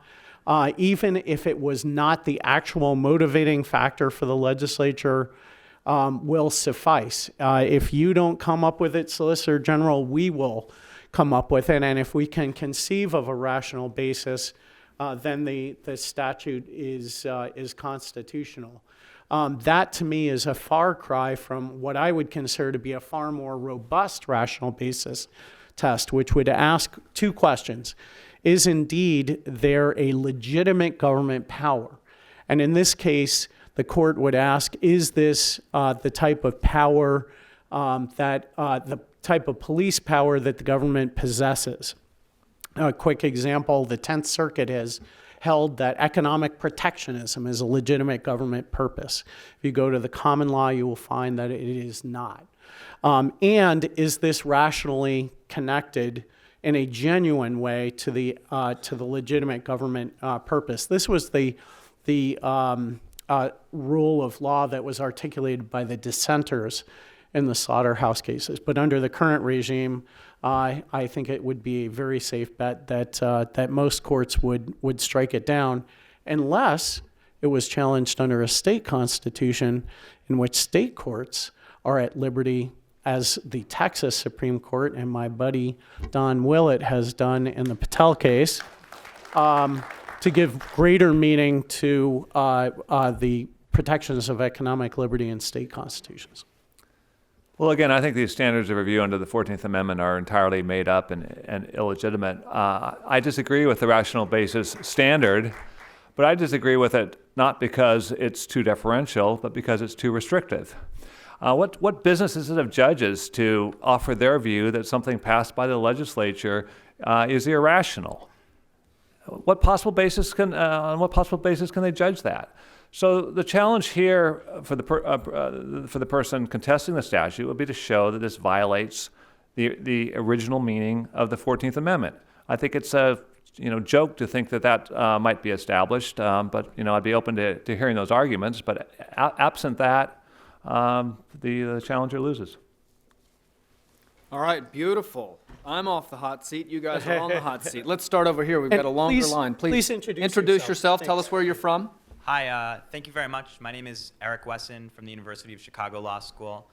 even if it was not the actual motivating factor for the legislature, will suffice. If you don't come up with it, Solicitor General, we will come up with it. And if we can conceive of a rational basis, then the statute is constitutional. That, to me, is a far cry from what I would consider to be a far more robust rational basis test, which would ask two questions. Is indeed there a legitimate government power? And in this case, the court would ask, is this the type of power the type of police power that the government possesses? A quick example, the 10th Circuit has held that economic protectionism is a legitimate government purpose. If you go to the common law, you will find that it is not. And is this rationally connected in a genuine way to the legitimate government purpose? This was the rule of law that was articulated by the dissenters in the slaughterhouse cases. But under the current regime, I think it would be a very safe bet that most courts would strike it down, unless it was challenged under a state constitution in which state courts are at liberty, as the Texas Supreme Court and my buddy Don Willett has done in the Patel case, to give greater meaning to the protections of economic liberty in state constitutions.
Well, again, I think these standards of review under the 14th Amendment are entirely made up and illegitimate. I disagree with the rational basis standard, but I disagree with it not because it's too deferential, but because it's too restrictive. What business is it of judges to offer their view that something passed by the legislature is irrational? On what possible basis can they judge that? So the challenge here for the person contesting the statute would be to show that this violates the original meaning of the 14th Amendment. I think it's a joke to think that might be established, but I'd be open to hearing those arguments. But absent that, the challenger loses.
All right, beautiful. I'm off the hot seat. You guys are on the hot seat. Let's start over here. We've got a longer line.
Please introduce
yourself. Tell
Thanks.
us where you're from.
Hi, thank you very much. My name is Eric Wesson from the University of Chicago Law School.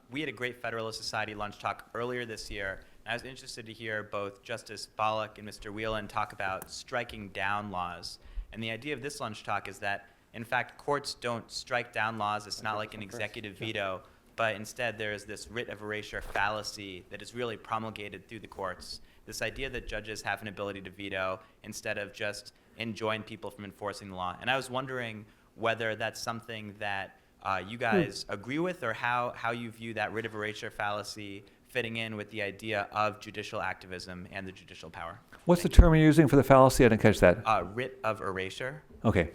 We had a great Federalist Society lunch talk earlier this year, and I was interested to hear both Justice Bolick and Mr. Whelan talk about striking down laws. And the idea of this lunch talk is that, in fact, courts don't strike down laws. It's not like an executive veto, but instead there is this writ of erasure fallacy that is really promulgated through the courts. This idea that judges have an ability to veto instead of just enjoin people from enforcing the law. And I was wondering whether that's something that you guys agree with, or how you view that writ of erasure fallacy fitting in with the idea of judicial activism and the judicial power.
What's the term you're using for the fallacy? I didn't catch that.
Writ of erasure.
Okay.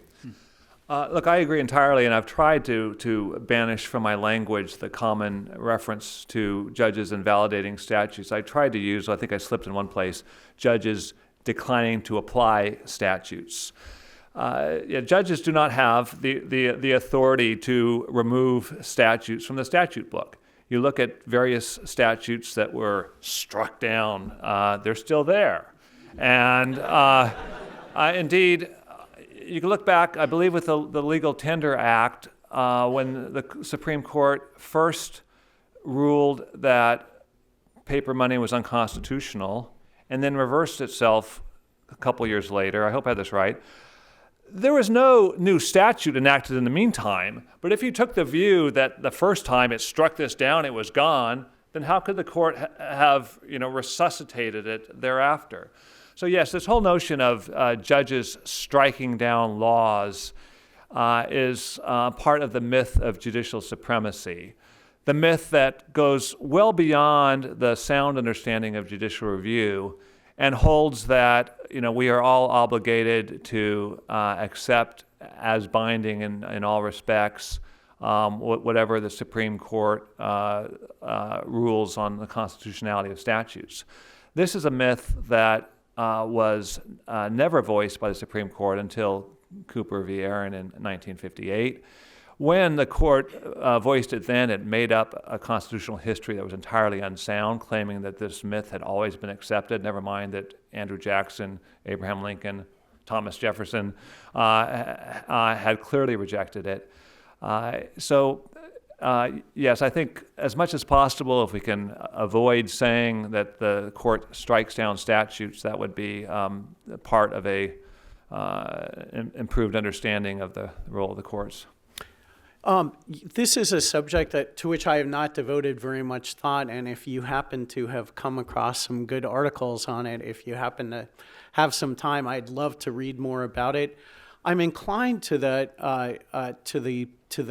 Look, I agree entirely, and I've tried to banish from my language the common reference to judges invalidating statutes. I tried to use, I think I slipped in one place, judges declining to apply statutes. Judges do not have the authority to remove statutes from the statute book. You look at various statutes that were struck down, they're still there. And indeed, you can look back, I believe, with the Legal Tender Act, when the Supreme Court first ruled that paper money was unconstitutional, and then reversed itself a couple years later. I hope I had this right. There was no new statute enacted in the meantime, but if you took the view that the first time it struck this down, it was gone, then how could the court have resuscitated it thereafter? So yes, this whole notion of judges striking down laws is part of the myth of judicial supremacy. The myth that goes well beyond the sound understanding of judicial review and holds that we are all obligated to accept as binding in all respects whatever the Supreme Court rules on the constitutionality of statutes. This is a myth that was never voiced by the Supreme Court until Cooper v. Aaron in 1958. When the court voiced it then, it made up a constitutional history that was entirely unsound, claiming that this myth had always been accepted, never mind that Andrew Jackson, Abraham Lincoln, Thomas Jefferson had clearly rejected it. Yes, I think as much as possible, if we can avoid saying that the court strikes down statutes, that would be part of a improved understanding of the role of the courts.
This is a subject to which I have not devoted very much thought, and if you happen to have come across some good articles on it, if you happen to have some time, I'd love to read more about it. I'm inclined to the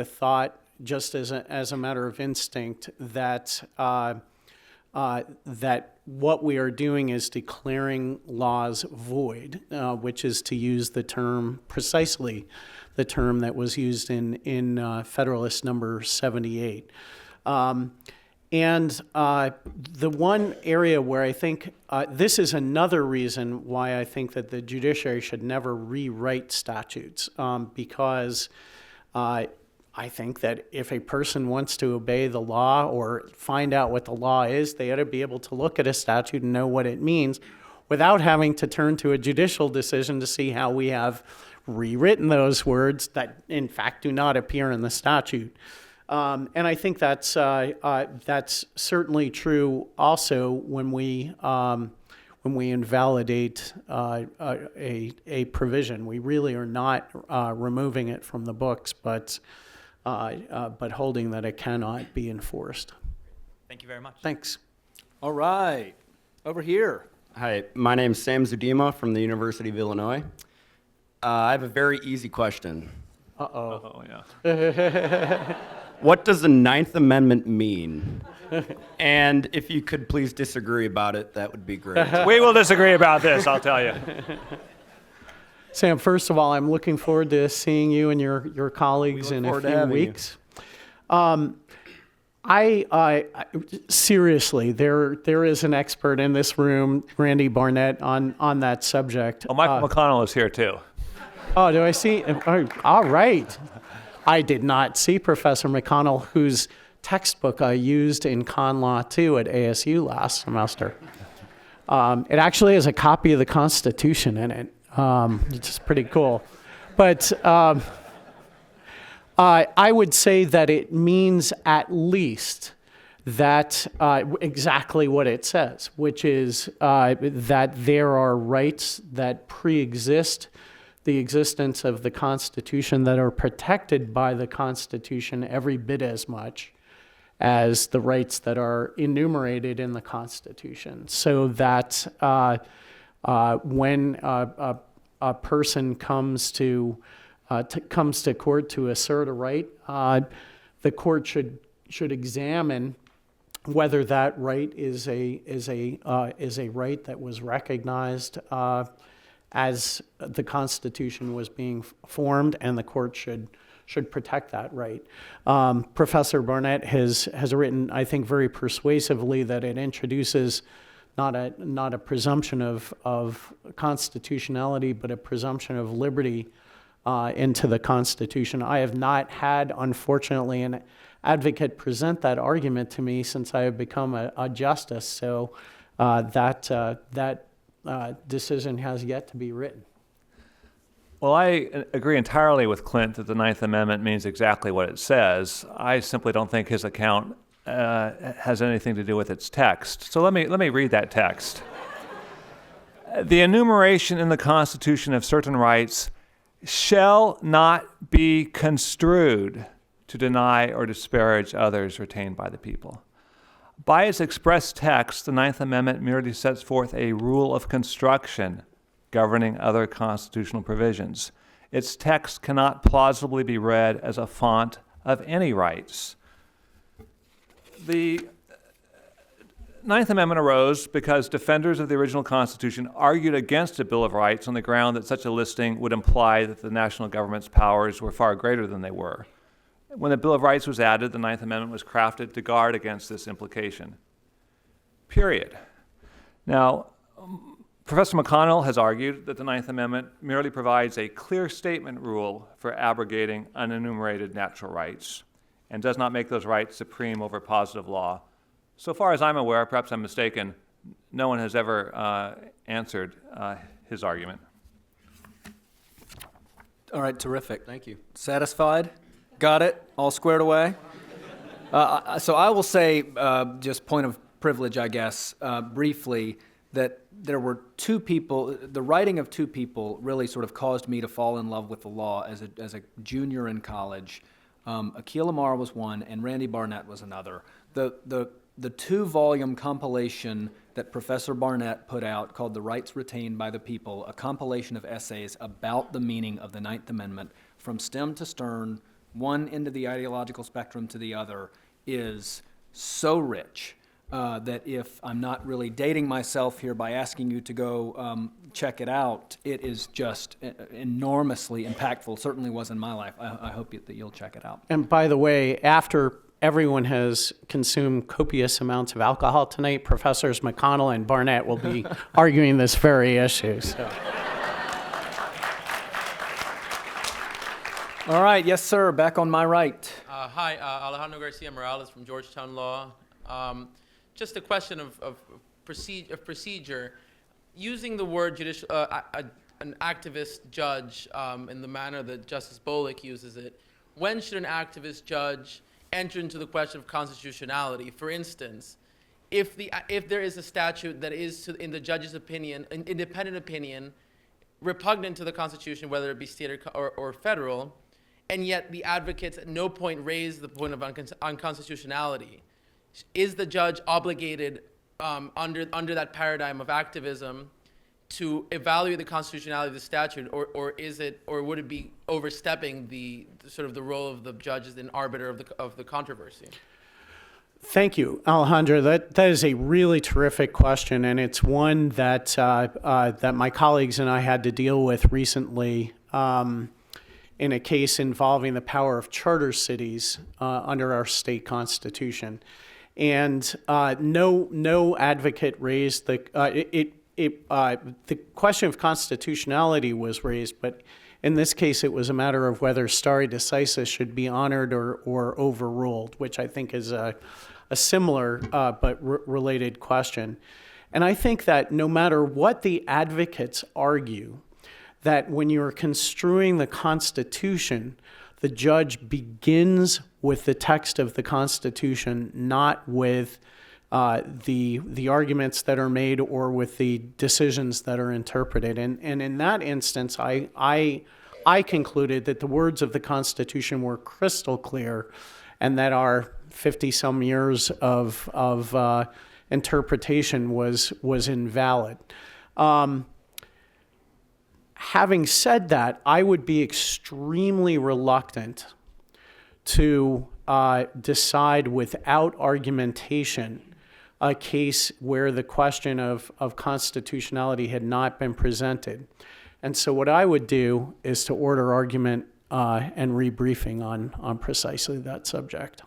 thought, just as a matter of instinct, that that what we are doing is declaring laws void, which is to use the term precisely, the term that was used in Federalist number 78. And the one area where I think, this is another reason why I think that the judiciary should never rewrite statutes, because I think that if a person wants to obey the law or find out what the law is, they ought to be able to look at a statute and know what it means without having to turn to a judicial decision to see how we have rewritten those words that in fact do not appear in the statute. And I think that's certainly true also when we invalidate a provision. We really are not removing it from the books, but holding that it cannot be enforced.
Thank you very much.
Thanks.
All right, over here.
Hi, my name's Sam Zudima from the University of Illinois. I have a very easy question.
Oh, yeah.
What does the Ninth Amendment mean? And if you could please disagree about it, that would be great.
We will disagree about this, I'll tell you.
Sam, first of all, I'm looking forward to seeing you and your colleagues in a
forward to
few
having you.
weeks. I seriously, there is an expert in this room, Randy Barnett, on that subject.
Oh, Michael McConnell is here too.
Oh, do I see? Oh, all right. I did not see Professor McConnell, whose textbook I used in Con Law 2 at ASU last semester. It actually has a copy of the Constitution in it, which is pretty cool. But I would say that it means at least that exactly what it says, which is that there are rights that pre-exist the existence of the Constitution that are protected by the Constitution every bit as much as the rights that are enumerated in the Constitution. So that when a person comes to court to assert a right, the court should examine whether that right is a right that was recognized as the Constitution was being formed, and the court should protect that right. Professor Barnett has written, I think, very persuasively that it introduces not a presumption of constitutionality, but a presumption of liberty into the Constitution. I have not had, unfortunately, an advocate present that argument to me since I have become a justice. So that decision has yet to be written.
Well, I agree entirely with Clint that the Ninth Amendment means exactly what it says. I simply don't think his account has anything to do with its text. So let me read that text. The enumeration in the Constitution of certain rights shall not be construed to deny or disparage others retained by the people. By its express text, the Ninth Amendment merely sets forth a rule of construction governing other constitutional provisions. Its text cannot plausibly be read as a font of any rights. The Ninth Amendment arose because defenders of the original Constitution argued against a Bill of Rights on the ground that such a listing would imply that the national government's powers were far greater than they were. When the Bill of Rights was added, the Ninth Amendment was crafted to guard against this implication. Period. Now, Professor McConnell has argued that the Ninth Amendment merely provides a clear statement rule for abrogating unenumerated natural rights and does not make those rights supreme over positive law. So far as I'm aware, perhaps I'm mistaken, no one has ever answered his argument.
All right, terrific.
Thank you.
Satisfied? Got it? All squared away? So I will say, just point of privilege, I guess, briefly, that there were two people, the writing of two people really sort of caused me to fall in love with the law as a junior in college. Akil Amar was one, and Randy Barnett was another. The two-volume compilation that Professor Barnett put out called The Rights Retained by the People, a compilation of essays about the meaning of the Ninth Amendment from stem to stern, one end of the ideological spectrum to the other, is so rich that if I'm not really dating myself here by asking you to go check it out, it is just enormously impactful. Certainly was in my life. I hope that you'll check it out.
And by the way, after everyone has consumed copious amounts of alcohol tonight, Professors McConnell and Barnett will be arguing this very issue. So.
All right, yes, sir, back on my right.
Hi, Alejandro Garcia Morales from Georgetown Law. Just a question of procedure. Using the word judicial, an activist judge in the manner that Justice Bolick uses it, when should an activist judge enter into the question of constitutionality? For instance, if there is a statute that is, in the judge's opinion, an independent opinion, repugnant to the Constitution, whether it be state or federal, and yet the advocates at no point raise the point of unconstitutionality, is the judge obligated under that paradigm of activism to evaluate the constitutionality of the statute, or would it be overstepping the role of the judge as an arbiter of the controversy?
Thank you, Alejandro. That is a really terrific question, and it's one that that my colleagues and I had to deal with recently in a case involving the power of charter cities under our state constitution. And no advocate raised the question of constitutionality was raised, but in this case, it was a matter of whether stare decisis should be honored or overruled, which I think is a similar but related question. And I think that no matter what the advocates argue, that when you're construing the Constitution, the judge begins with the text of the Constitution, not with the arguments that are made or with the decisions that are interpreted. And in that instance, I concluded that the words of the Constitution were crystal clear, and that our 50-some years of interpretation was invalid. Having said that, I would be extremely reluctant to decide without argumentation a case where the question of constitutionality had not been presented. And so what I would do is to order argument and rebriefing on precisely that subject.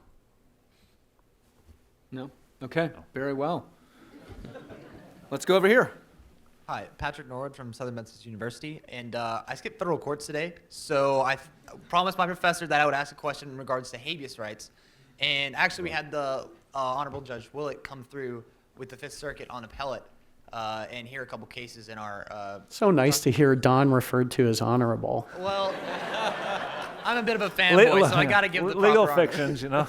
No? Okay, very well. Let's go over here.
Hi, Patrick Norwood from Southern Methodist University, and I skipped federal courts today, so I promised my professor that I would ask a question in regards to habeas rights, and actually we had the Honorable Judge Whelan come through with the Fifth Circuit on appellate and hear a couple cases in our...
So nice to hear Don referred to as honorable.
Well, I'm a bit of a fanboy, so I got to give the proper
legal
honor.
fictions, you know.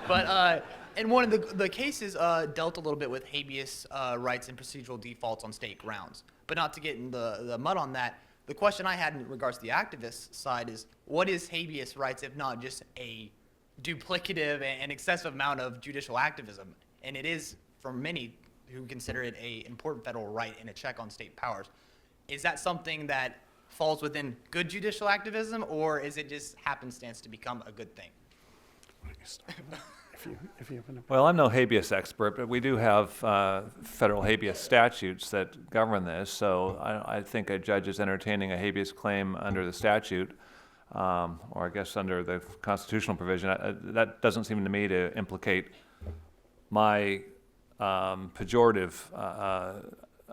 But and one of the cases dealt a little bit with habeas rights and procedural defaults on state grounds. But not to get in the mud on that, the question I had in regards to the activist side is, what is habeas rights if not just a duplicative and excessive amount of judicial activism? And it is, for many who consider it an important federal right and a check on state powers. Is that something that falls within good judicial activism, or is it just happenstance to become a good thing?
Well, I'm no habeas expert, but we do have federal habeas statutes that govern this. So I think a judge is entertaining a habeas claim under the statute, or I guess under the constitutional provision. That doesn't seem to me to implicate my pejorative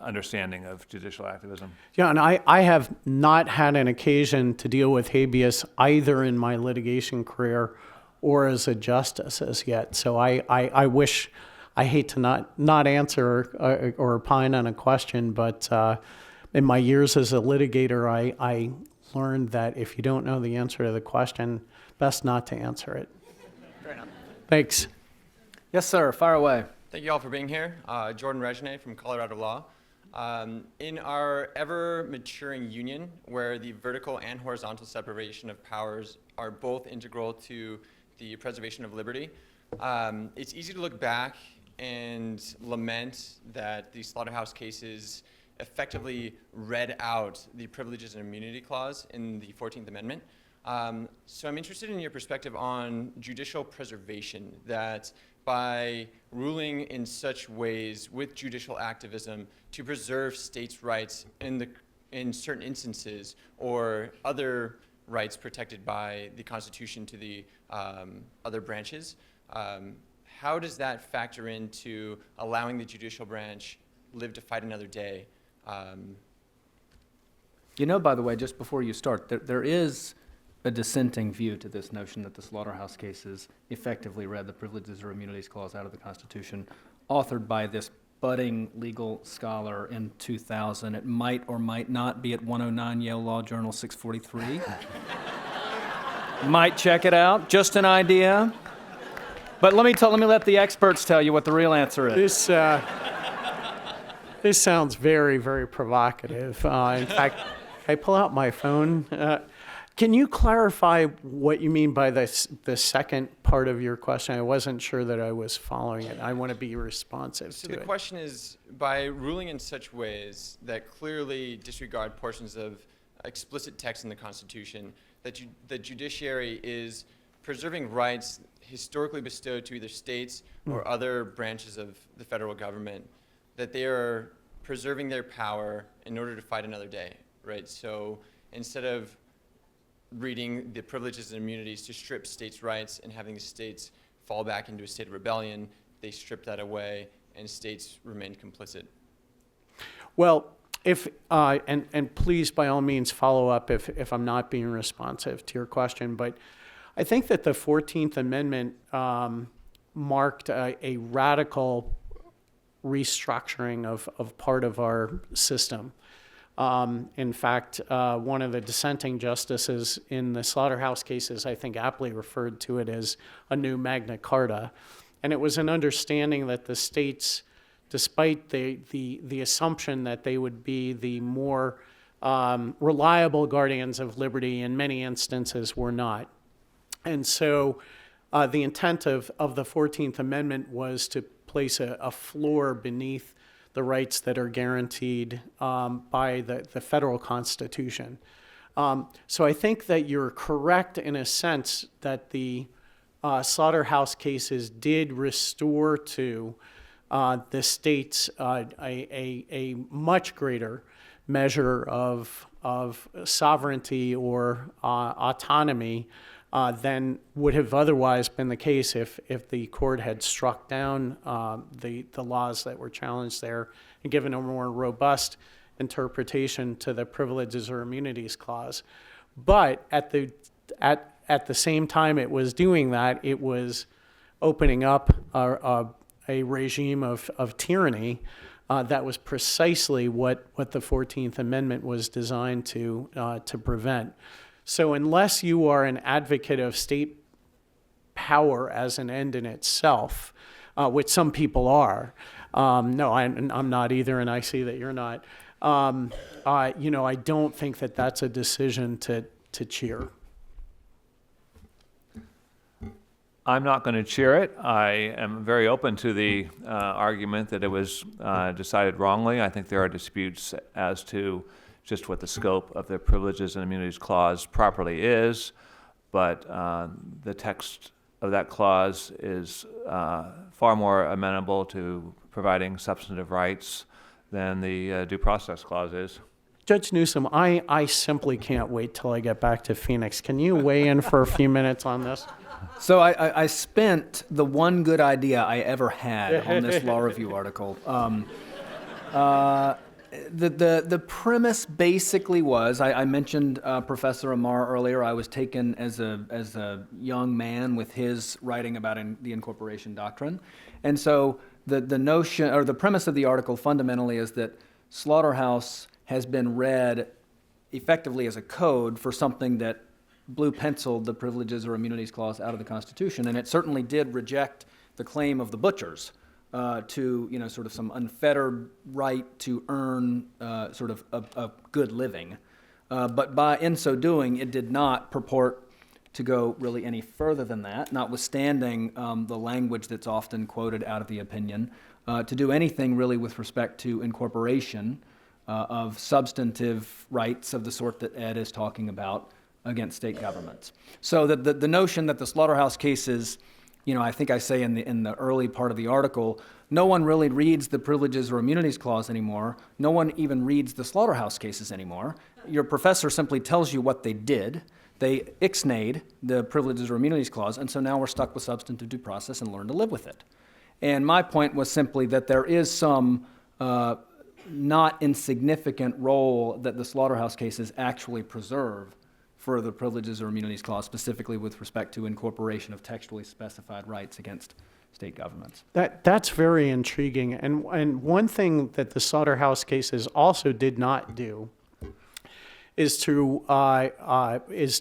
understanding of judicial activism.
Yeah, and I have not had an occasion to deal with habeas either in my litigation career or as a justice as yet. So I wish, I hate to not answer or opine on a question, but in my years as a litigator, I learned that if you don't know the answer to the question, best not to answer it.
Fair enough.
Thanks.
Yes, sir, fire away.
Thank you all for being here. Jordan Regine from Colorado Law. In our ever-maturing union, where the vertical and horizontal separation of powers are both integral to the preservation of liberty, it's easy to look back and lament that the slaughterhouse cases effectively read out the privileges and immunity clause in the 14th Amendment. So I'm interested in your perspective on judicial preservation, that by ruling in such ways with judicial activism to preserve states' rights in certain instances, or other rights protected by the Constitution to the other branches, how does that factor into allowing the judicial branch live to fight another day?
You know, by the way, just before you start, there is a dissenting view to this notion that the slaughterhouse cases effectively read the privileges or immunities clause out of the Constitution, authored by this budding legal scholar in 2000. It might or might not be at 109 Yale Law Journal 643. Might check it out, just an idea. But let me let the experts tell you what the real answer is.
This sounds very, very provocative. In fact, I pull out my phone. Can you clarify what you mean by the second part of your question? I wasn't sure that I was following it. I want to be responsive
So
to
the
it.
question is, by ruling in such ways that clearly disregard portions of explicit text in the Constitution, that the judiciary is preserving rights historically bestowed to either states or other branches of the federal government, that they are preserving their power in order to fight another day, right? So instead of reading the privileges and immunities to strip states' rights and having the states fall back into a state of rebellion, they stripped that away and states remained complicit.
Well, if and please, by all means, follow up if I'm not being responsive to your question, but I think that the 14th Amendment marked a radical restructuring of part of our system. In fact, one of the dissenting justices in the Slaughterhouse cases, I think, aptly referred to it as a new Magna Carta. And it was an understanding that the states, despite the assumption that they would be the more reliable guardians of liberty, in many instances were not. And so the intent of the 14th Amendment was to place a floor beneath the rights that are guaranteed by the federal Constitution. So I think that you're correct in a sense that the Slaughterhouse cases did restore to the states a much greater measure of sovereignty or autonomy than would have otherwise been the case if the court had struck down the laws that were challenged there and given a more robust interpretation to the Privileges or Immunities Clause. But at the same time it was doing that, it was opening up a regime of tyranny that was precisely what the 14th Amendment was designed to prevent. So unless you are an advocate of state power as an end in itself, which some people are, no, I'm not either, and I see that you're not, I don't think that that's a decision to cheer.
I'm not going to cheer it. I am very open to the argument that it was decided wrongly. I think there are disputes as to just what the scope of the Privileges and Immunities Clause properly is, but the text of that clause is far more amenable to providing substantive rights than the Due Process Clause is.
Judge Newsom, I simply can't wait till I get back to Phoenix. Can you weigh in for a few minutes on this?
So I spent the one good idea I ever had on this law review article. The premise basically was, I mentioned Professor Amar earlier. I was taken as a young man with his writing about the incorporation doctrine. And so the notion, or the premise of the article fundamentally is that Slaughterhouse has been read effectively as a code for something that blue penciled the Privileges or Immunities Clause out of the Constitution. And it certainly did reject the claim of the butchers to, sort of some unfettered right to earn sort of a good living. But in so doing, it did not purport to go really any further than that, notwithstanding the language that's often quoted out of the opinion, to do anything really with respect to incorporation of substantive rights of the sort that Ed is talking about against state governments. So the notion that the Slaughterhouse cases, I think I say in the early part of the article, no one really reads the Privileges or Immunities Clause anymore. No one even reads the Slaughterhouse cases anymore. Your professor simply tells you what they did. They ixnayed the Privileges or Immunities Clause, and so now we're stuck with substantive due process and learn to live with it. And my point was simply that there is some not insignificant role that the Slaughterhouse cases actually preserve for the Privileges or Immunities Clause, specifically with respect to incorporation of textually specified rights against state governments.
That's very intriguing. And one thing that the Slaughterhouse cases also did not do is to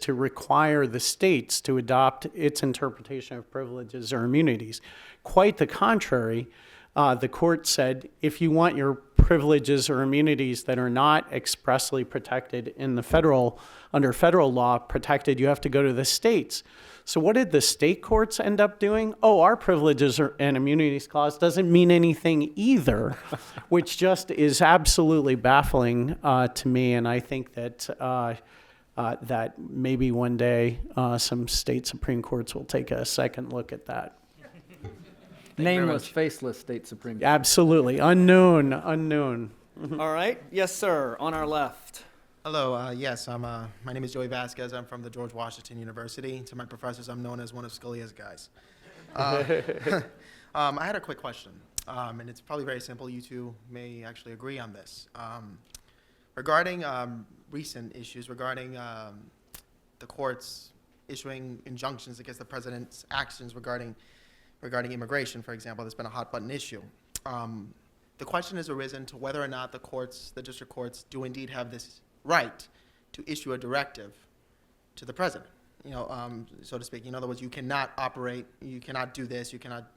require the states to adopt its interpretation of privileges or immunities. Quite the contrary, the court said, if you want your privileges or immunities that are not expressly protected in the under federal law protected, you have to go to the states. So what did the state courts end up doing? Oh, our privileges and immunities clause doesn't mean anything either, which just is absolutely baffling to me. And I think that that maybe one day some state Supreme Courts will take a second look at that.
Nameless, faceless state Supreme Court.
Absolutely. Unknown.
All right. Yes, sir. On our left.
Hello, yes, my name is Joey Vasquez. I'm from the George Washington University. To my professors, I'm known as one of Scalia's guys. I had a quick question, and it's probably very simple. You two may actually agree on this. Regarding recent issues, regarding the courts issuing injunctions against the president's actions regarding immigration, for example, that's been a hot button issue. The question has arisen to whether or not the district courts do indeed have this right to issue a directive to the president, so to speak. In other words, you cannot operate, you cannot do this, you cannot,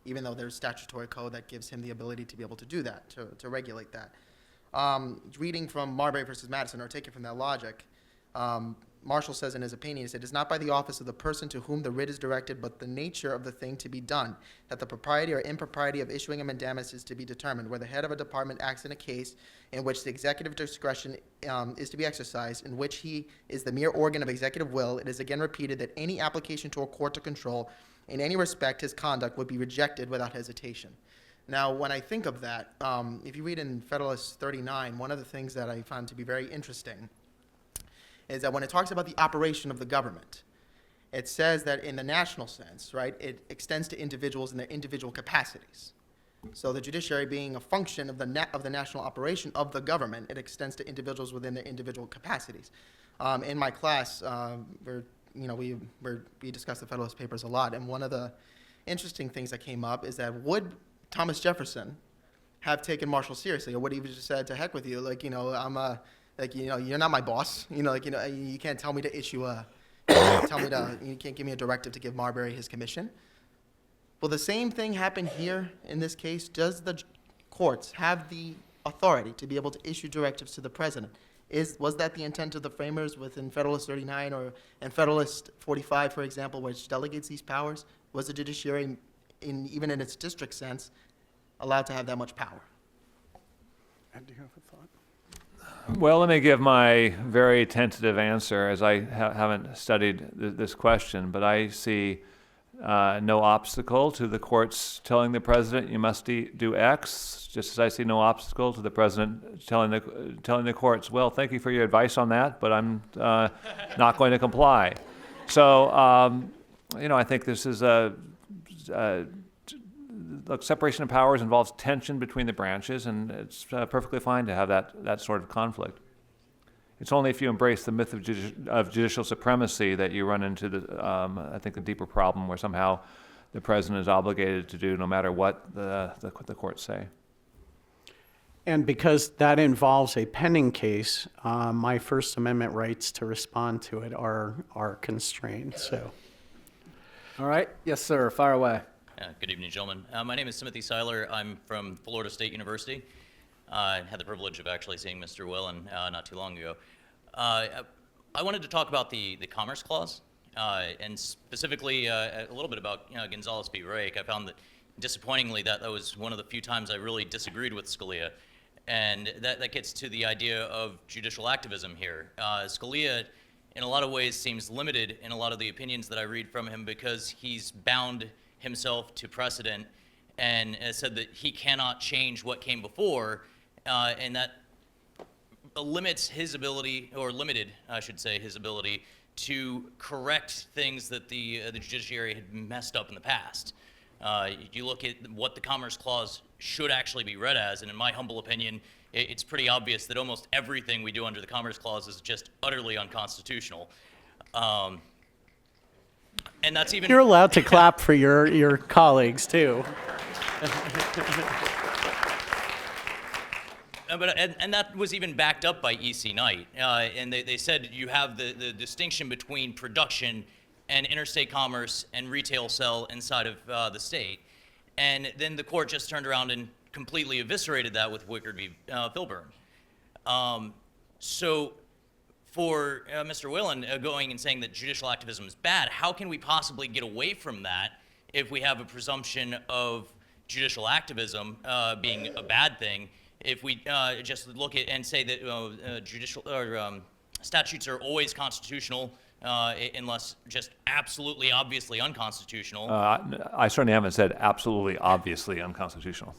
even though there's statutory code that gives him the ability to be able to do that, to regulate that. Reading from Marbury versus Madison, or taking from that logic, Marshall says in his opinion, he said, "It is not by the office of the person to whom the writ is directed, but the nature of the thing to be done, that the propriety or impropriety of issuing a mandamus is to be determined, where the head of a department acts in a case in which the executive discretion is to be exercised, in which he is the mere organ of executive will. It is again repeated that any application to a court to control, in any respect, his conduct would be rejected without hesitation." Now, when I think of that, if you read in Federalist 39, one of the things that I found to be very interesting is that when it talks about the operation of the government, it says that in the national sense, right, it extends to individuals in their individual capacities. So the judiciary being a function of the national operation of the government, it extends to individuals within their individual capacities. In my class, we discuss the Federalist Papers a lot, and one of the interesting things that came up is that would Thomas Jefferson have taken Marshall seriously, or would he have just said, "To heck with you, you're not my boss. You can't tell me to issue you can't give me a directive to give Marbury his commission." Will the same thing happen here in this case? Does the courts have the authority to be able to issue directives to the president? Was that the intent of the framers within Federalist 39 and Federalist 45, for example, which delegates these powers? Was the judiciary, even in its district sense, allowed to have that much power?
Do you have a thought?
Well, let me give my very tentative answer, as I haven't studied this question, but I see no obstacle to the courts telling the president you must do X, just as I see no obstacle to the president telling the courts, well, thank you for your advice on that, but I'm not going to comply. So, I think this is look, separation of powers involves tension between the branches, and it's perfectly fine to have that sort of conflict. It's only if you embrace the myth of judicial supremacy that you run into I think, a deeper problem where somehow the president is obligated to do no matter what the courts say.
And because that involves a pending case, my First Amendment rights to respond to it are constrained. So,
all right. Yes, sir. Fire away.
Good evening, gentlemen. My name is Timothy Seiler. I'm from Florida State University. I had the privilege of actually seeing Mr. Whelan not too long ago. I wanted to talk about the Commerce Clause, and specifically a little bit about Gonzales v. Rake. I found that, disappointingly, that was one of the few times I really disagreed with Scalia, and that gets to the idea of judicial activism here. Scalia, in a lot of ways, seems limited in a lot of the opinions that I read from him because he's bound himself to precedent and said that he cannot change what came before, and that limits his ability, or limited, I should say, his ability to correct things that the judiciary had messed up in the past. You look at what the Commerce Clause should actually be read as, and in my humble opinion, it's pretty obvious that almost everything we do under the Commerce Clause is just utterly unconstitutional. And that's even
You're allowed to clap for your colleagues, too.
And that was even backed up by E.C. Knight. And they said you have the distinction between production and interstate commerce and retail sell inside of the state. And then the court just turned around and completely eviscerated that with Wickard v. Filburn. So for Mr. Whelan going and saying that judicial activism is bad, how can we possibly get away from that if we have a presumption of judicial activism being a bad thing? If we just look at and say that judicial or statutes are always constitutional unless just absolutely obviously unconstitutional.
I certainly haven't said absolutely obviously unconstitutional.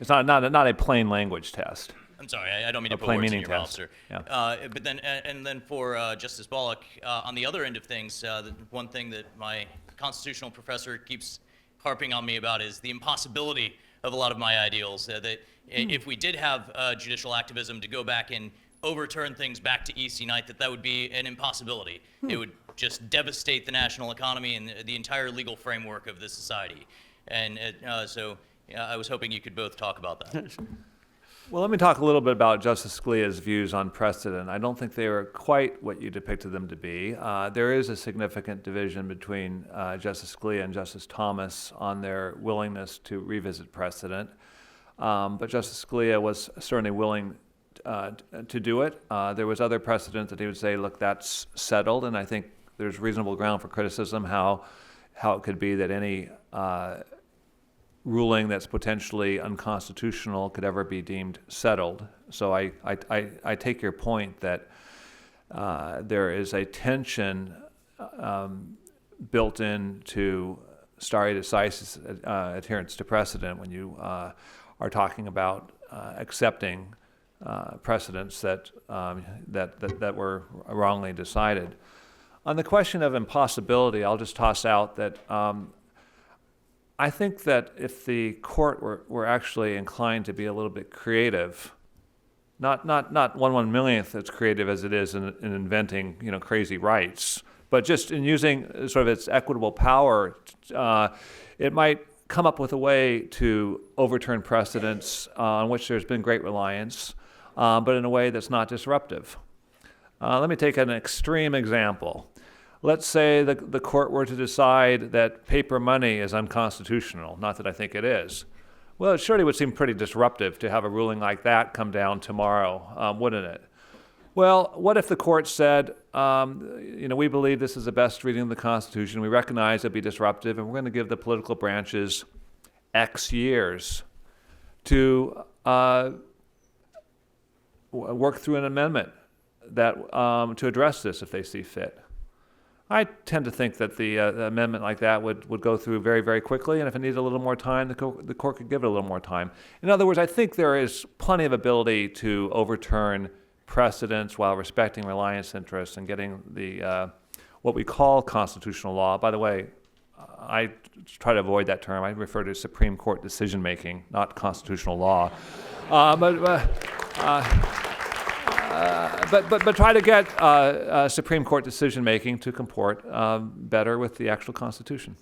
It's not a plain language test.
I'm sorry, I don't mean to put
plain
words in
meaning
your mouth,
test.
sir.
Yeah.
But then, and then for Justice Bolick, on the other end of things, the one thing that my constitutional professor keeps harping on me about is the impossibility of a lot of my ideals. That if we did have judicial activism to go back and overturn things back to E.C. Knight, that would be an impossibility. It would just devastate the national economy and the entire legal framework of this society. And so I was hoping you could both talk about that.
Well, let me talk a little bit about Justice Scalia's views on precedent. I don't think they are quite what you depicted them to be. There is a significant division between Justice Scalia and Justice Thomas on their willingness to revisit precedent. But Justice Scalia was certainly willing to do it. There was other precedent that he would say, look, that's settled, and I think there's reasonable ground for criticism how it could be that any ruling that's potentially unconstitutional could ever be deemed settled. So I take your point that there is a tension built into stare decisis adherence to precedent when you are talking about accepting precedents that were wrongly decided. On the question of impossibility, I'll just toss out that I think that if the court were actually inclined to be a little bit creative, not 1/1,000,000th as creative as it is in inventing crazy rights, but just in using sort of its equitable power, it might come up with a way to overturn precedents on which there's been great reliance, but in a way that's not disruptive. Let me take an extreme example. Let's say the court were to decide that paper money is unconstitutional, not that I think it is. Well, it surely would seem pretty disruptive to have a ruling like that come down tomorrow, wouldn't it? Well, what if the court said, we believe this is the best reading of the Constitution, we recognize it'd be disruptive, and we're going to give the political branches X years to work through an amendment that to address this if they see fit. I tend to think that the amendment like that would go through very, very quickly, and if it needed a little more time, the court could give it a little more time. In other words, I think there is plenty of ability to overturn precedents while respecting reliance interests and getting the what we call constitutional law. By the way, I try to avoid that term. I refer to Supreme Court decision-making, not constitutional law. But try to get Supreme Court decision-making to comport better with the actual Constitution.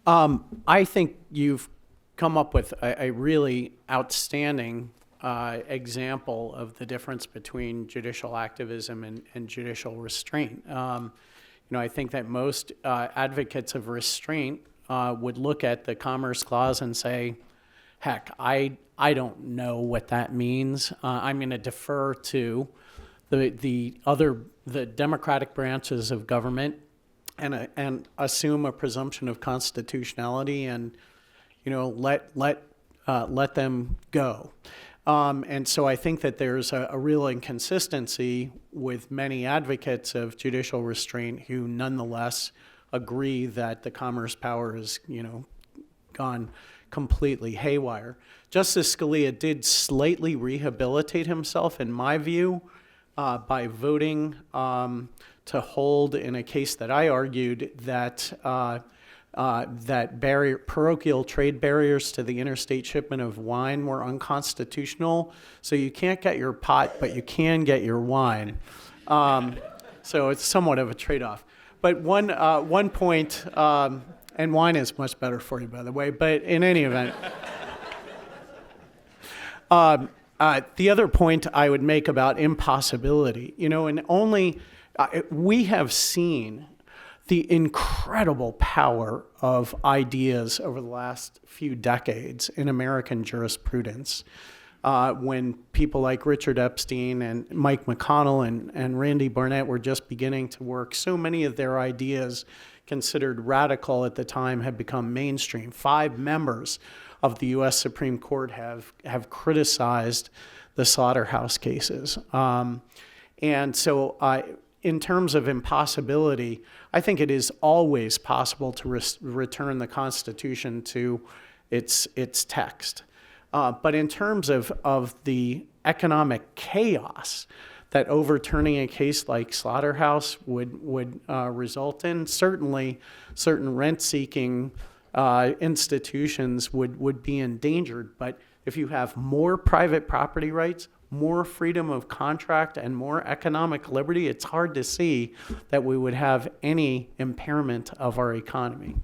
I think you've come up with a really outstanding example of the difference between judicial activism and judicial restraint. I think that most advocates of restraint would look at the Commerce Clause and say, heck, I don't know what that means. I'm going to defer to the democratic branches of government and assume a presumption of constitutionality and let them go. And so I think that there's a real inconsistency with many advocates of judicial restraint who nonetheless agree that the commerce power has gone completely haywire. Justice Scalia did slightly rehabilitate himself, in my view, by voting to hold in a case that I argued that parochial trade barriers to the interstate shipment of wine were unconstitutional. So you can't get your pot, but you can get your wine. So it's somewhat of a trade-off. But one point, and wine is much better for you, by the way, but in any event, the other point I would make about impossibility, and only we have seen the incredible power of ideas over the last few decades in American jurisprudence. When people like Richard Epstein and Mike McConnell and Randy Barnett were just beginning to work, so many of their ideas considered radical at the time have become mainstream. 5 members of the U.S. Supreme Court have criticized the slaughterhouse cases. And so in terms of impossibility, I think it is always possible to return the Constitution to its text. But in terms of the economic chaos that overturning a case like Slaughterhouse would result in, certainly certain rent-seeking institutions would be endangered. But if you have more private property rights, more freedom of contract, and more economic liberty, it's hard to see that we would have any impairment of our economy.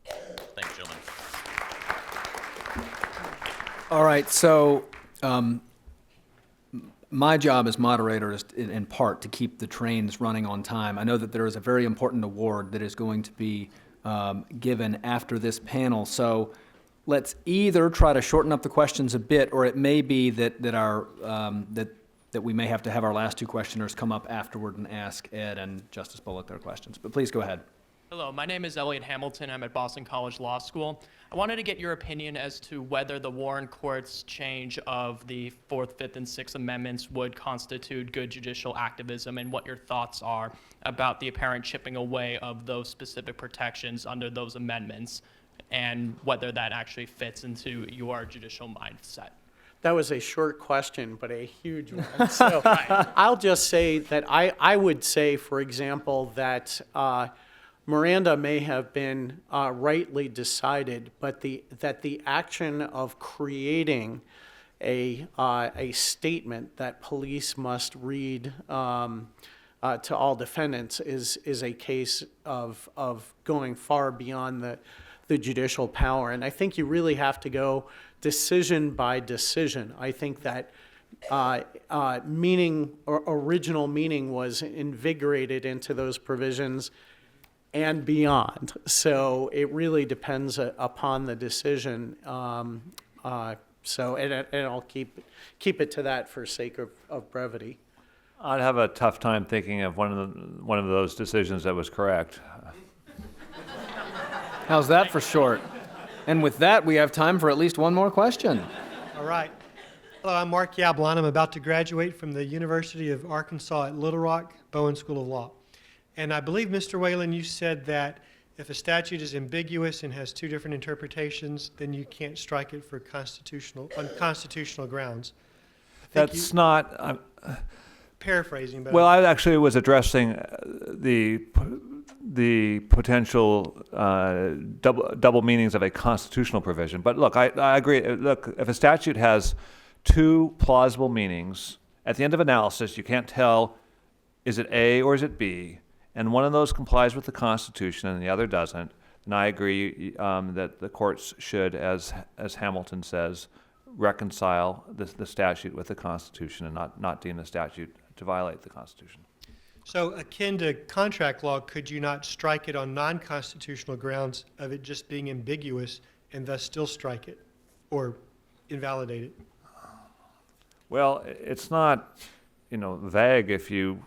Thanks, gentlemen.
All right, so my job as moderator is in part to keep the trains running on time. I know that there is a very important award that is going to be given after this panel, so let's either try to shorten up the questions a bit, or it may be that we may have to have our last 2 questioners come up afterward and ask Ed and Justice Bolick their questions. But please go ahead.
Hello, my name is Elliot Hamilton. I'm at Boston College Law School. I wanted to get your opinion as to whether the Warren Court's change of the 4th, 5th, and 6th Amendments would constitute good judicial activism, and what your thoughts are about the apparent chipping away of those specific protections under those amendments, and whether that actually fits into your judicial mindset.
That was a short question, but a huge one. So I'll just say that I would say, for example, that Miranda may have been rightly decided, but that the action of creating a statement that police must read to all defendants is a case of going far beyond the judicial power. And I think you really have to go decision by decision. I think that meaning or original meaning was invigorated into those provisions and beyond. So it really depends upon the decision. And I'll keep it to that for sake of brevity.
I'd have a tough time thinking of one of those decisions that was correct.
How's that for short? And with that, we have time for at least one more question.
All right. Hello, I'm Mark Yablon. I'm about to graduate from the University of Arkansas at Little Rock, Bowen School of Law. And I believe, Mr. Whelan, you said that if a statute is ambiguous and has 2 different interpretations, then you can't strike it for unconstitutional grounds.
That's not...
paraphrasing, but...
Well, I actually was addressing the potential double meanings of a constitutional provision. But look, I agree. Look, if a statute has 2 plausible meanings, at the end of analysis, you can't tell, is it A or is it B? And one of those complies with the Constitution and the other doesn't, then I agree that the courts should, as Hamilton says, reconcile the statute with the Constitution and not deem the statute to violate the Constitution.
So akin to contract law, could you not strike it on non-constitutional grounds of it just being ambiguous and thus still strike it or invalidate it?
Well, it's not, vague if you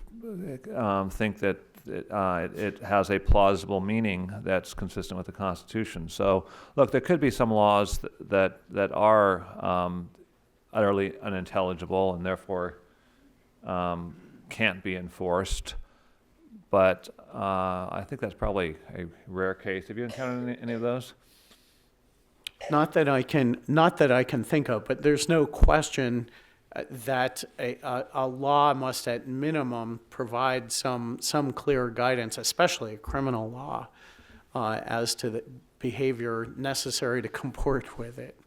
think that it has a plausible meaning that's consistent with the Constitution. So, look, there could be some laws that are utterly unintelligible and therefore can't be enforced. But I think that's probably a rare case. Have you encountered any of those?
Not that I can think of, but there's no question that a law must at minimum provide some clear guidance, especially a criminal law, as to the behavior necessary to comport with it.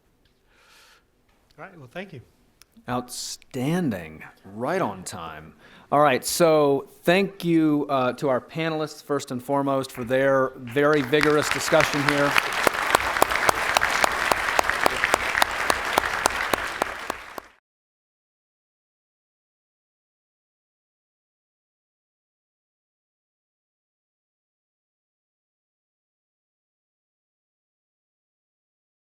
All right, well, thank you.
Outstanding. Right on time. All right, so thank you to our panelists, first and foremost, for their very vigorous discussion here.